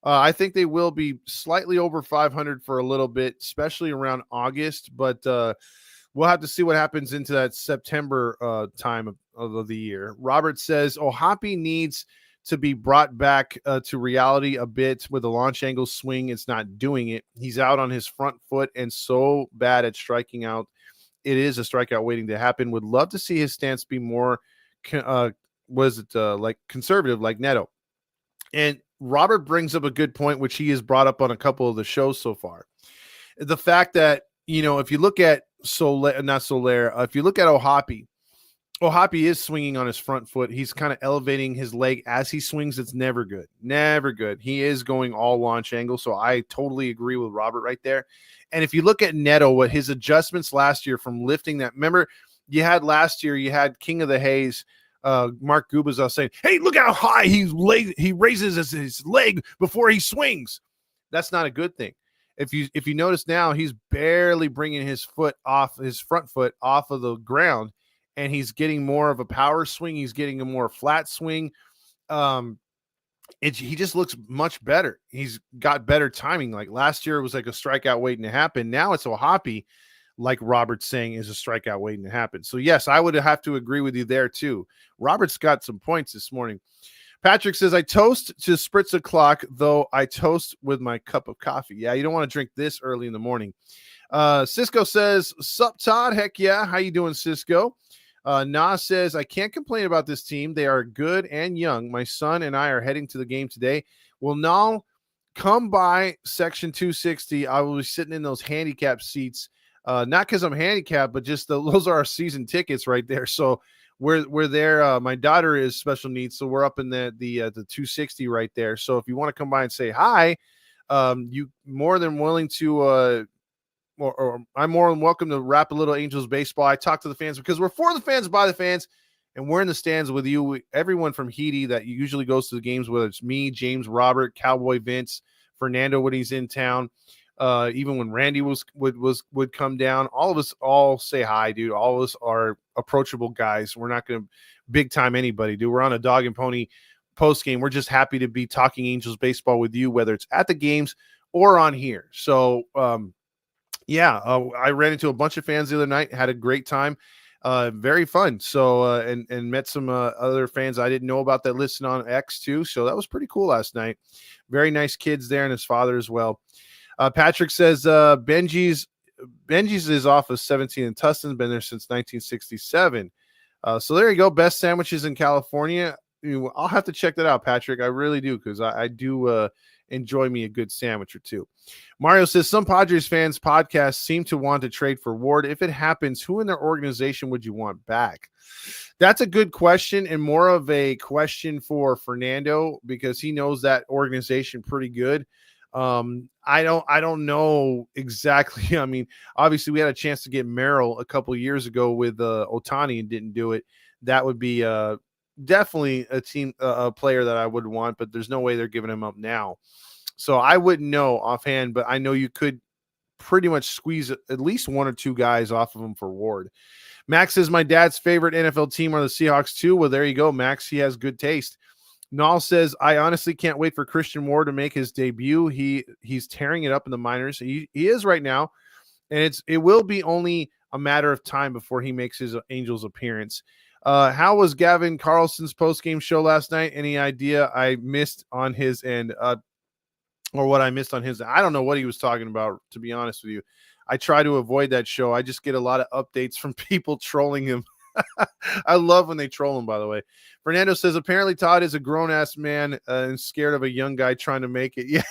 I think they will be slightly over 500 for a little bit, especially around August, but we'll have to see what happens into that September time of the year. Robert says, Hoppy needs to be brought back to reality a bit with the launch angle swing. It's not doing it. He's out on his front foot and so bad at striking out. It is a strikeout waiting to happen. Would love to see his stance be more, like conservative, like Neto. And Robert brings up a good point, which he has brought up on a couple of the shows so far. The fact that, if you look at if you look at Ohapi is swinging on his front foot. He's kind of elevating his leg as he swings. It's never good. Never good. He is going all launch angle. So I totally agree with Robert right there. And if you look at Neto, what his adjustments last year from lifting that, remember you had last year, you had King of the Hays, Mark Gubas saying, hey, look how high he raises his leg before he swings. That's not a good thing. If you notice now, he's barely bringing his front foot off of the ground, and he's getting more of a power swing. He's getting a more flat swing. He just looks much better. He's got better timing. Like last year, it was like a strikeout waiting to happen. Now it's Ohapi, like Robert's saying, is a strikeout waiting to happen. So, yes, I would have to agree with you there, too. Robert's got some points this morning. Patrick says, I toast to spritz o'clock, though I toast with my cup of coffee. Yeah, you don't want to drink this early in the morning. Cisco says, sup, Todd? Heck yeah. How you doing, Cisco? Nas says, I can't complain about this team. They are good and young. My son and I are heading to the game today. Will now come by section 260. I will be sitting in those handicap seats. Not because I'm handicapped, but just those are our season tickets right there. So we're there. My daughter is special needs, so we're up in the 260 right there. So if you want to come by and say hi, you more than willing to, or I'm more than welcome to wrap a little Angels baseball. I talk to the fans because we're for the fans, by the fans, and we're in the stands with you. Everyone from HITI that usually goes to the games, whether it's me, James, Robert, Cowboy Vince, Fernando when he's in town. Even when Randy would come down, all of us all say hi, dude. All of us are approachable guys. We're not going to big time anybody, dude. We're on a dog and pony post game. We're just happy to be talking Angels baseball with you, whether it's at the games or on here. So, I ran into a bunch of fans the other night, had a great time. Very fun. So, and met some other fans I didn't know about that listen on X too. So that was pretty cool last night. Very nice kids there and his father as well. Patrick says Benji's is off of 17 and Tustin's been there since 1967. So there you go. Best sandwiches in California. I'll have to check that out, Patrick. I really do, because I do enjoy me a good sandwich or two. Mario says some Padres fans podcasts seem to want to trade for Ward. If it happens, who in their organization would you want back? That's a good question, and more of a question for Fernando, because he knows that organization pretty good. I don't know exactly. I mean, obviously we had a chance to get Merrill a couple of years ago with Ohtani and didn't do it. That would be definitely a team, a player that I would want, but there's no way they're giving him up now. So I wouldn't know offhand, but I know you could pretty much squeeze at least one or two guys off of him for Ward. Max says, my dad's favorite NFL team are the Seahawks too. Well, there you go, Max. He has good taste. Nall says, I honestly can't wait for Christian Ward to make his debut. He's tearing it up in the minors. He is right now, and it will be only a matter of time before he makes his Angels appearance. How was Gavin Carlson's post-game show last night? Any idea I missed on his end? Or what I missed on his end? I don't know what he was talking about, to be honest with you. I try to avoid that show. I just get a lot of updates from people trolling him. I love when they troll him, by the way. Fernando says, apparently Todd is a grown-ass man and scared of a young guy trying to make it. Yeah.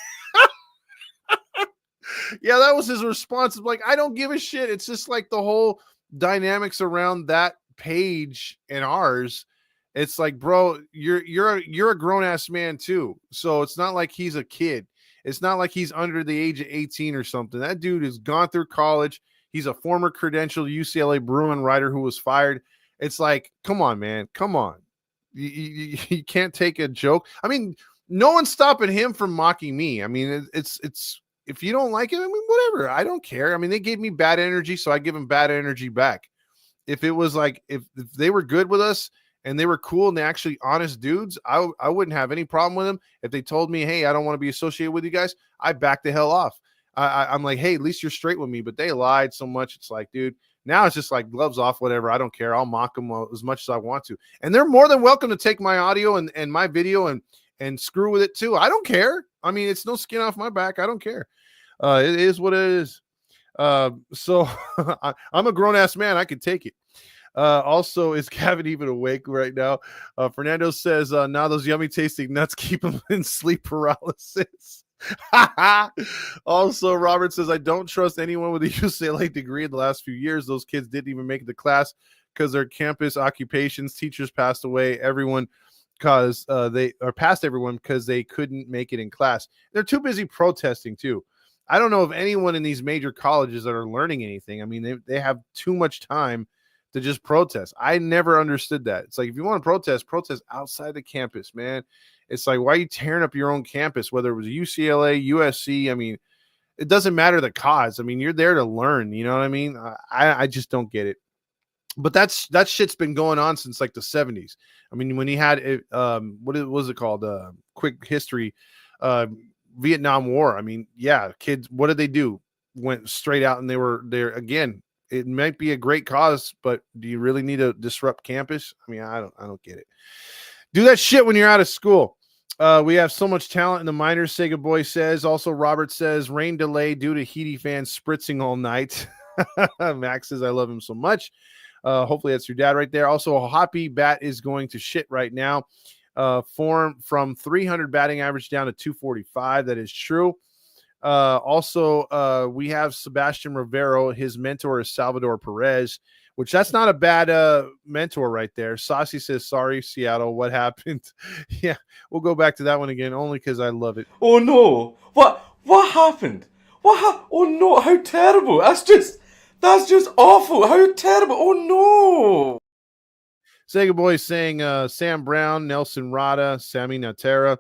Yeah, that was his response. Like, I don't give a shit. It's just like the whole dynamics around that page and ours. It's like, bro, you're a grown-ass man too. So it's not like he's a kid. It's not like he's under the age of 18 or something. That dude has gone through college. He's a former credentialed UCLA Bruin writer who was fired. It's like, come on, man. Come on. You can't take a joke. I mean, no one's stopping him from mocking me. I mean, it's if you don't like it, I mean, whatever. I don't care. I mean, they gave me bad energy, so I give them bad energy back. If it was like, if they were good with us and they were cool and they actually honest dudes, I wouldn't have any problem with them. If they told me, hey, I don't want to be associated with you guys, I back the hell off. I'm like, hey, at least you're straight with me. But they lied so much. It's like, dude, now it's just like gloves off, whatever. I don't care. I'll mock them as much as I want to. And they're more than welcome to take my audio and my video and screw with it too. I don't care. I mean, it's no skin off my back. I don't care. It is what it is. So I'm a grown-ass man. I can take it. Also, is Gavin even awake right now? Fernando says, now those yummy tasting nuts keep him in sleep paralysis. Also, Robert says, I don't trust anyone with a UCLA degree in the last few years. Those kids didn't even make the class because their campus occupations, teachers passed away. Everyone because they are past everyone because they couldn't make it in class. They're too busy protesting too. I don't know of anyone in these major colleges that are learning anything. I mean, they have too much time to just protest. I never understood that. It's like, if you want to protest outside the campus, man. It's like, why are you tearing up your own campus, whether it was UCLA, USC? I mean, it doesn't matter the cause. I mean, you're there to learn. You know what I mean? I just don't get it. But that shit's been going on since like the 70s. I mean, when he had it, what was it called? Quick history, Vietnam War. I mean, yeah, kids, what did they do? Went straight out and they were there again. It might be a great cause, but do you really need to disrupt campus? I mean, I don't get it. Do that shit when you're out of school. We have so much talent in the minors, Sega Boy says. Also, Robert says, rain delay due to HITI fans spritzing all night. Max says, I love him so much. Hopefully that's your dad right there. Also, a Hoppy bat is going to shit right now. Form from 300 batting average down to 245. That is true. Also, we have Sebastian Rivero. His mentor is Salvador Perez, which that's not a bad mentor right there. Saucy says, sorry, Seattle, what happened? Yeah, we'll go back to that one again, only because I love it. Oh, no. What happened? Oh, no, how terrible. That's just awful. How terrible. Oh, no. Sega Boy saying Sam Brown, Nelson Rada, Sammy Natera.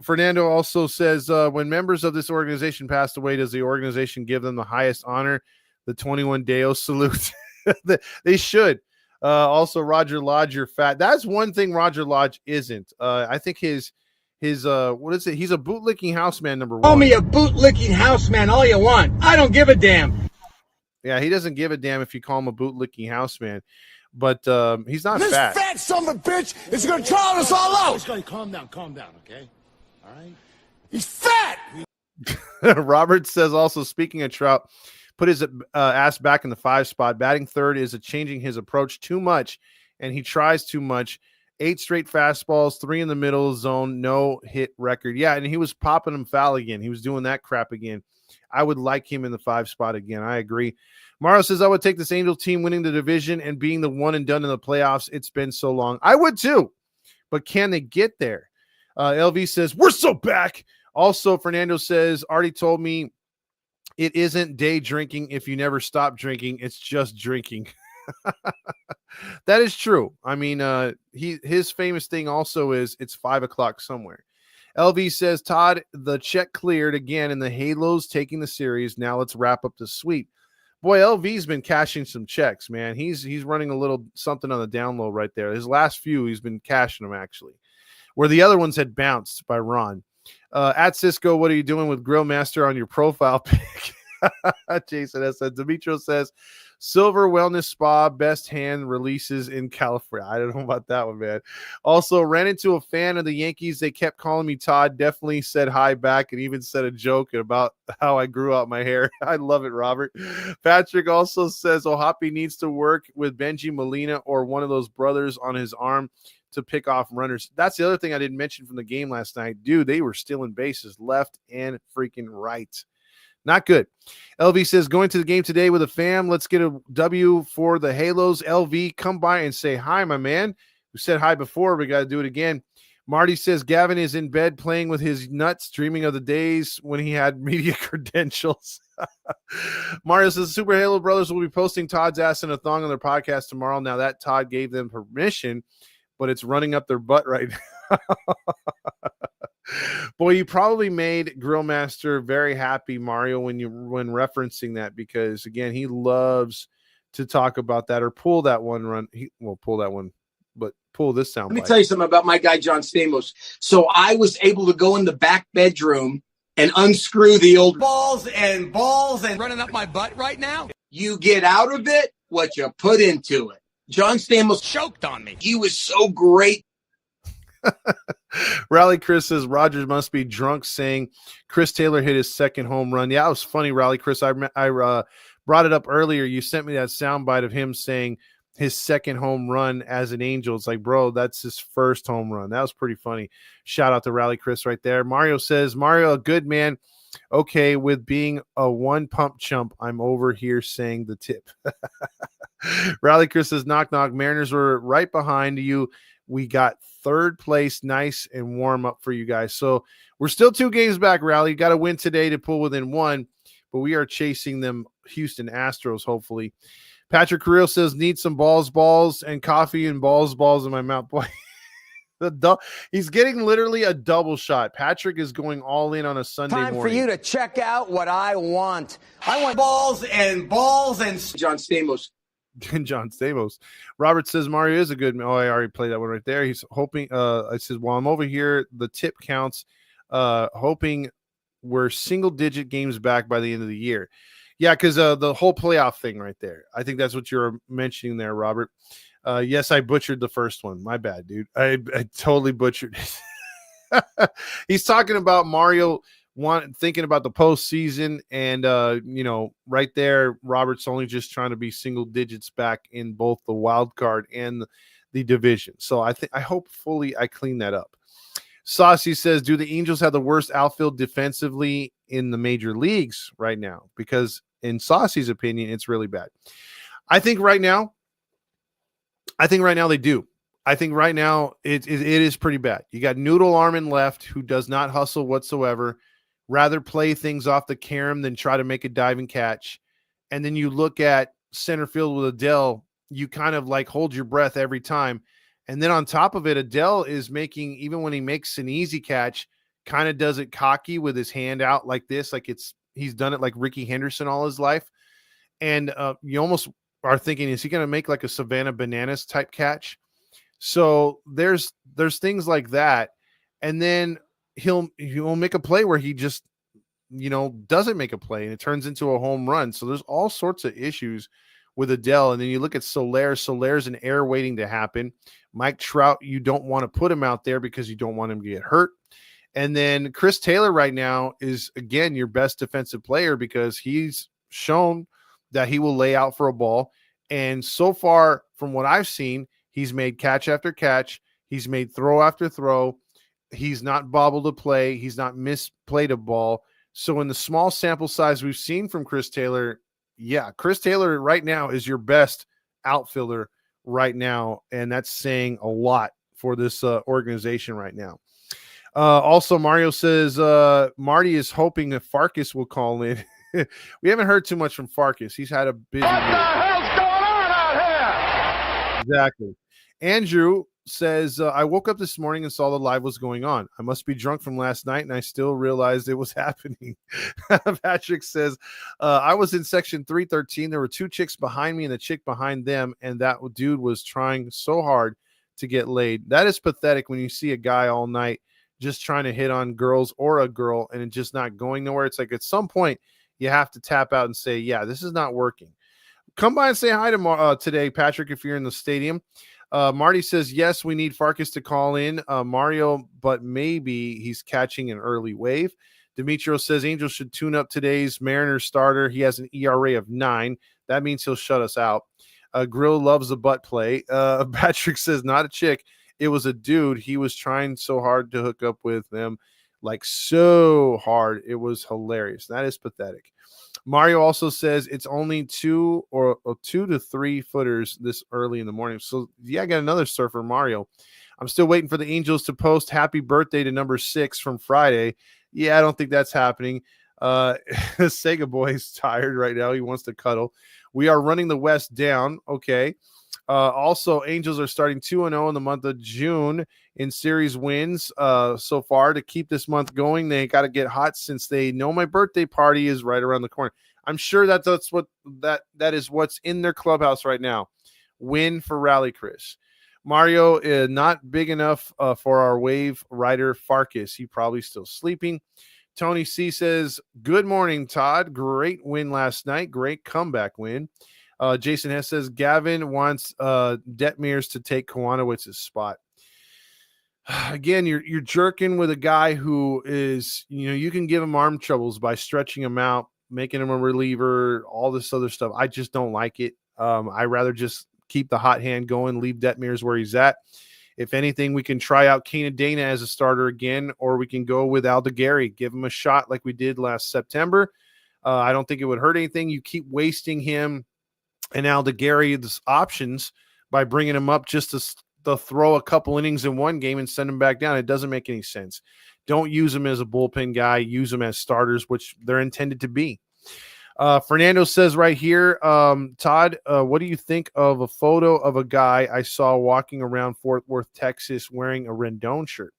Fernando also says, when members of this organization passed away, does the organization give them the highest honor, the 21 Deo salute? They should. Also, Roger Lodge, you're fat. That's one thing Roger Lodge isn't. I think his what is it? He's a bootlicking houseman, number one. Call me a bootlicking houseman all you want. I don't give a damn. Yeah, he doesn't give a damn if you call him a bootlicking houseman. But he's not this fat. This fat son of a bitch is going to drown us all out. Just going to calm down, okay? All right? He's fat! Robert says also, speaking of Trout, put his ass back in the 5 spot. Batting third is changing his approach too much, and he tries too much. 8 straight fastballs, 3 in the middle zone, no hit record. Yeah, and he was popping them foul again. He was doing that crap again. I would like him in the 5 spot again. I agree. Mario says, I would take this Angels team winning the division and being the one and done in the playoffs. It's been so long. I would too, but can they get there? LV says, we're so back. Also, Fernando says, already told me it isn't day drinking if you never stop drinking. It's just drinking. That is true. I mean, his famous thing also is it's 5 o'clock somewhere. LV says, Todd, the check cleared again and the Halos taking the series. Now let's wrap up the sweep. Boy, LV's been cashing some checks, man. He's running a little something on the down low right there. His last few, he's been cashing them, actually, where the other ones had bounced by Ron. At Cisco, what are you doing with Grill Master on your profile pic? Jason S. Demetrio says, Silver Wellness Spa, best hand releases in California. I don't know about that one, man. Also, ran into a fan of the Yankees. They kept calling me Todd. Definitely said hi back and even said a joke about how I grew out my hair. I love it, Robert. Patrick also says Ohapi needs to work with Benji Molina or one of those brothers on his arm to pick off runners. That's the other thing I didn't mention from the game last night. Dude, they were stealing bases left and freaking right. Not good. LV says, going to the game today with a fam. Let's get a W for the Halos. LV, come by and say hi, my man. We said hi before. We got to do it again. Marty says, Gavin is in bed playing with his nuts, dreaming of the days when he had media credentials. Mario says, Super Halo Brothers will be posting Todd's ass in a thong on their podcast tomorrow. Now that Todd gave them permission, but it's running up their butt right now. Boy, you probably made Grill Master very happy, Mario, when referencing that, because again, he loves to talk about that or pull that one run. He will pull that one, but pull this sound. Let me tell you something about my guy John Stamos. So I was able to go in the back bedroom and unscrew the old balls and running up my butt right now. You get out of it what you put into it. John Stamos choked on me. He was so great. Rally Chris says Rogers must be drunk, saying Chris Taylor hit his second home run. Yeah, it was funny, Rally Chris. I brought it up earlier. You sent me that soundbite of him saying his second home run as an Angel. It's like, bro, that's his first home run. That was pretty funny. Shout out to Rally Chris right there. Mario says, Mario, a good man. Okay, with being a one pump chump, I'm over here saying the tip. Rally Chris says, knock, knock. Mariners were right behind you. We got third place, nice and warm up for you guys. So we're still 2 games back, Rally. Got to win today to pull within 1, but we are chasing them Houston Astros, hopefully. Patrick Carrillo says, need some balls, and coffee and balls in my mouth. Boy, he's getting literally a double shot. Patrick is going all in on a Sunday morning. Time for you to check out what I want. I want balls and John Stamos. John Stamos. Robert says Mario is a good man. Oh, I already played that one right there. He's hoping I says, while I'm over here, the tip counts, hoping we're single digit games back by the end of the year. Yeah, because the whole playoff thing right there. I think that's what you're mentioning there, Robert. Yes, I butchered the first one. My bad, dude. I totally butchered it. He's talking about Mario thinking about the postseason, and right there, Robert's only just trying to be single digits back in both the wild card and the division. So I hopefully I clean that up. Saucy says, do the Angels have the worst outfield defensively in the major leagues right now? Because in Saucy's opinion, it's really bad. I think right now they do. I think right now it is pretty bad. You got Noodle Arm in left, who does not hustle whatsoever, rather play things off the carom than try to make a diving catch. And then you look at center field with Adell, you kind of like hold your breath every time. And then on top of it, Adell is making, even when he makes an easy catch, kind of does it cocky with his hand out like this, like he's done it like Ricky Henderson all his life. And you almost are thinking, is he going to make like a Savannah Bananas type catch? So there's things like that. And then he'll make a play where he just, doesn't make a play and it turns into a home run. So there's all sorts of issues with Adell. And then you look at Soler's an error waiting to happen. Mike Trout, you don't want to put him out there because you don't want him to get hurt. And then Chris Taylor right now is, again, your best defensive player because he's shown that he will lay out for a ball. And so far, from what I've seen, he's made catch after catch. He's made throw after throw. He's not bobbled a play. He's not misplayed a ball. So in the small sample size we've seen from Chris Taylor, yeah, Chris Taylor right now is your best outfielder right now. And that's saying a lot for this organization right now. Also, Mario says Marty is hoping that Farkas will call in. We haven't heard too much from Farkas. He's had a busy year. What the hell's going on out here? Exactly. Andrew says, I woke up this morning and saw the live was going on. I must be drunk from last night, and I still realized it was happening. Patrick says, I was in section 313. There were two chicks behind me and a chick behind them, and that dude was trying so hard to get laid. That is pathetic when you see a guy all night just trying to hit on girls or a girl and it just not going nowhere. It's like at some point you have to tap out and say, yeah, this is not working. Come by and say hi to today, Patrick, if you're in the stadium. Marty says, yes, we need Farkas to call in. Mario, but maybe he's catching an early wave. Demetrio says Angels should tune up today's Mariners starter. He has an ERA of 9. That means he'll shut us out. Grill loves the butt play. Patrick says, not a chick. It was a dude. He was trying so hard to hook up with them, like so hard. It was hilarious. That is pathetic. Mario also says it's only 2 to 3 footers this early in the morning. So, yeah, I got another surfer, Mario. I'm still waiting for the Angels to post happy birthday to number 6 from Friday. Yeah, I don't think that's happening. Sega Boy is tired right now. He wants to cuddle. We are running the West down. Okay. Also, Angels are starting 2-0 in the month of June in series wins so far. To keep this month going, they got to get hot since they know my birthday party is right around the corner. I'm sure that is what's in their clubhouse right now. Win for Rally Chris. Mario is not big enough for our wave rider Farkas. He probably still sleeping. Tony C says, good morning, Todd. Great win last night. Great comeback win. Jason Hess says Gavin wants Detmers to take Kowanowitz's spot. Again, you're jerking with a guy who is, you can give him arm troubles by stretching him out, making him a reliever, all this other stuff. I just don't like it. I rather just keep the hot hand going, leave Detmers where he's at. If anything, we can try out Kana Dana as a starter again, or we can go with Aldegari, give him a shot like we did last September. I don't think it would hurt anything. You keep wasting him and Aldegari's options by bringing him up just to throw a couple innings in one game and send him back down. It doesn't make any sense. Don't use him as a bullpen guy. Use him as starters, which they're intended to be. Fernando says right here, Todd, what do you think of a photo of a guy I saw walking around Fort Worth, Texas, wearing a Rendon shirt?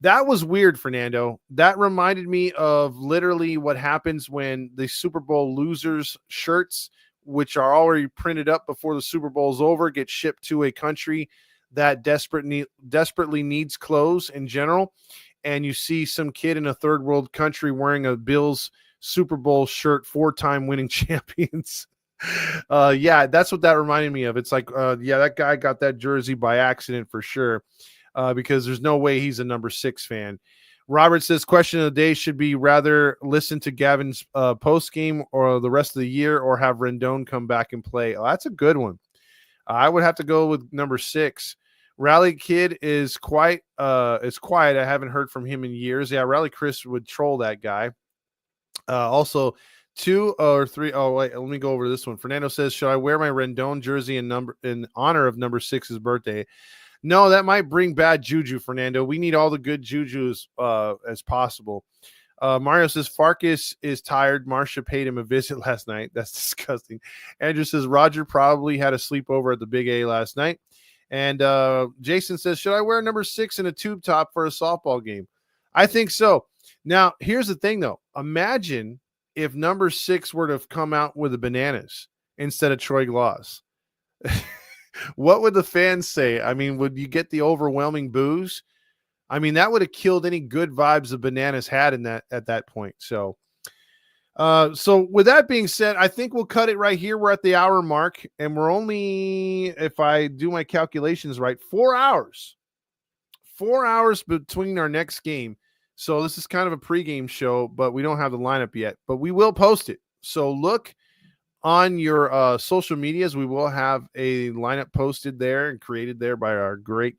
That was weird, Fernando. That reminded me of literally what happens when the Super Bowl losers shirts, which are already printed up before the Super Bowl is over, get shipped to a country that desperately needs clothes in general. And you see some kid in a third world country wearing a Bills Super Bowl shirt, 4-time winning champions. Yeah, that's what that reminded me of. It's like, yeah, that guy got that jersey by accident for sure, because there's no way he's a number 6 fan. Robert says, question of the day, should be rather listen to Gavin's post game or the rest of the year, or have Rendon come back and play? Oh, that's a good one. I would have to go with number 6. Rally Kid is quiet. It's quiet. I haven't heard from him in years. Yeah, Rally Chris would troll that guy. Also, 2 or 3. Oh, wait, let me go over this one. Fernando says, should I wear my Rendon jersey in honor of number 6's birthday? No, that might bring bad juju, Fernando. We need all the good jujus as possible. Mario says Farkas is tired. Marcia paid him a visit last night. That's disgusting. Andrew says Roger probably had a sleepover at the Big A last night. And Jason says, should I wear number 6 in a tube top for a softball game? I think so. Now, here's the thing, though. Imagine if number 6 were to have come out with the bananas instead of Troy Gloss. What would the fans say? I mean, would you get the overwhelming boos? I mean, that would have killed any good vibes the bananas had at that point. So with that being said, I think we'll cut it right here. We're at the hour mark, and we're only, if I do my calculations right, 4 hours. 4 hours between our next game. So this is kind of a pregame show, but we don't have the lineup yet. But we will post it. So look on your social medias. We will have a lineup posted there and created there by our great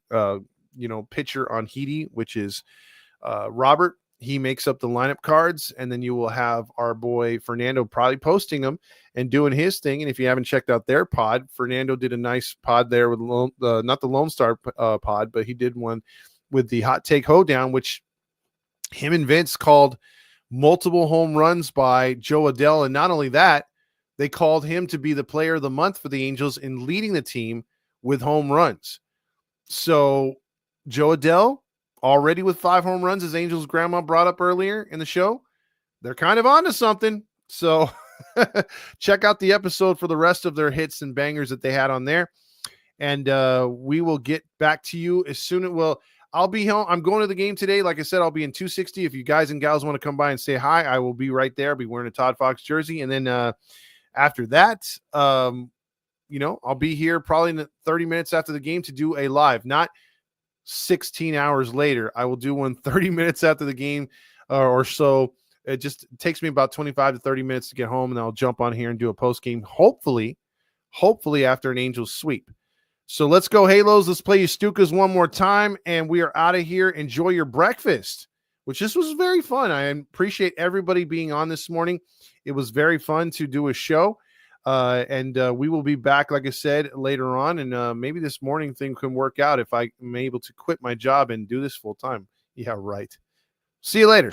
pitcher on HITI, which is Robert. He makes up the lineup cards, and then you will have our boy Fernando probably posting them and doing his thing. And if you haven't checked out their pod, Fernando did a nice pod there with not the Lone Star pod, but he did one with the Hot Take Hoedown, which him and Vince called multiple home runs by Joe Adell. And not only that, they called him to be the player of the month for the Angels in leading the team with home runs. So Joe Adell already with 5 home runs, as Angel's grandma brought up earlier in the show. They're kind of onto something. So check out the episode for the rest of their hits and bangers that they had on there. And we will get back to you as soon as I'll be home. I'm going to the game today. Like I said, I'll be in 260. If you guys and gals want to come by and say hi, I will be right there. I'll be wearing a Todd Fox jersey. And then after that, I'll be here probably in 30 minutes after the game to do a live, not 16 hours later. I will do one 30 minutes after the game or so. It just takes me about 25 to 30 minutes to get home, and I'll jump on here and do a post game, hopefully after an Angels sweep. So let's go Halos. Let's play you Stukas one more time, and we are out of here. Enjoy your breakfast, which this was very fun. I appreciate everybody being on this morning. It was very fun to do a show, and we will be back, like I said, later on, and maybe this morning thing can work out if I am able to quit my job and do this full time. Yeah, right. See you later.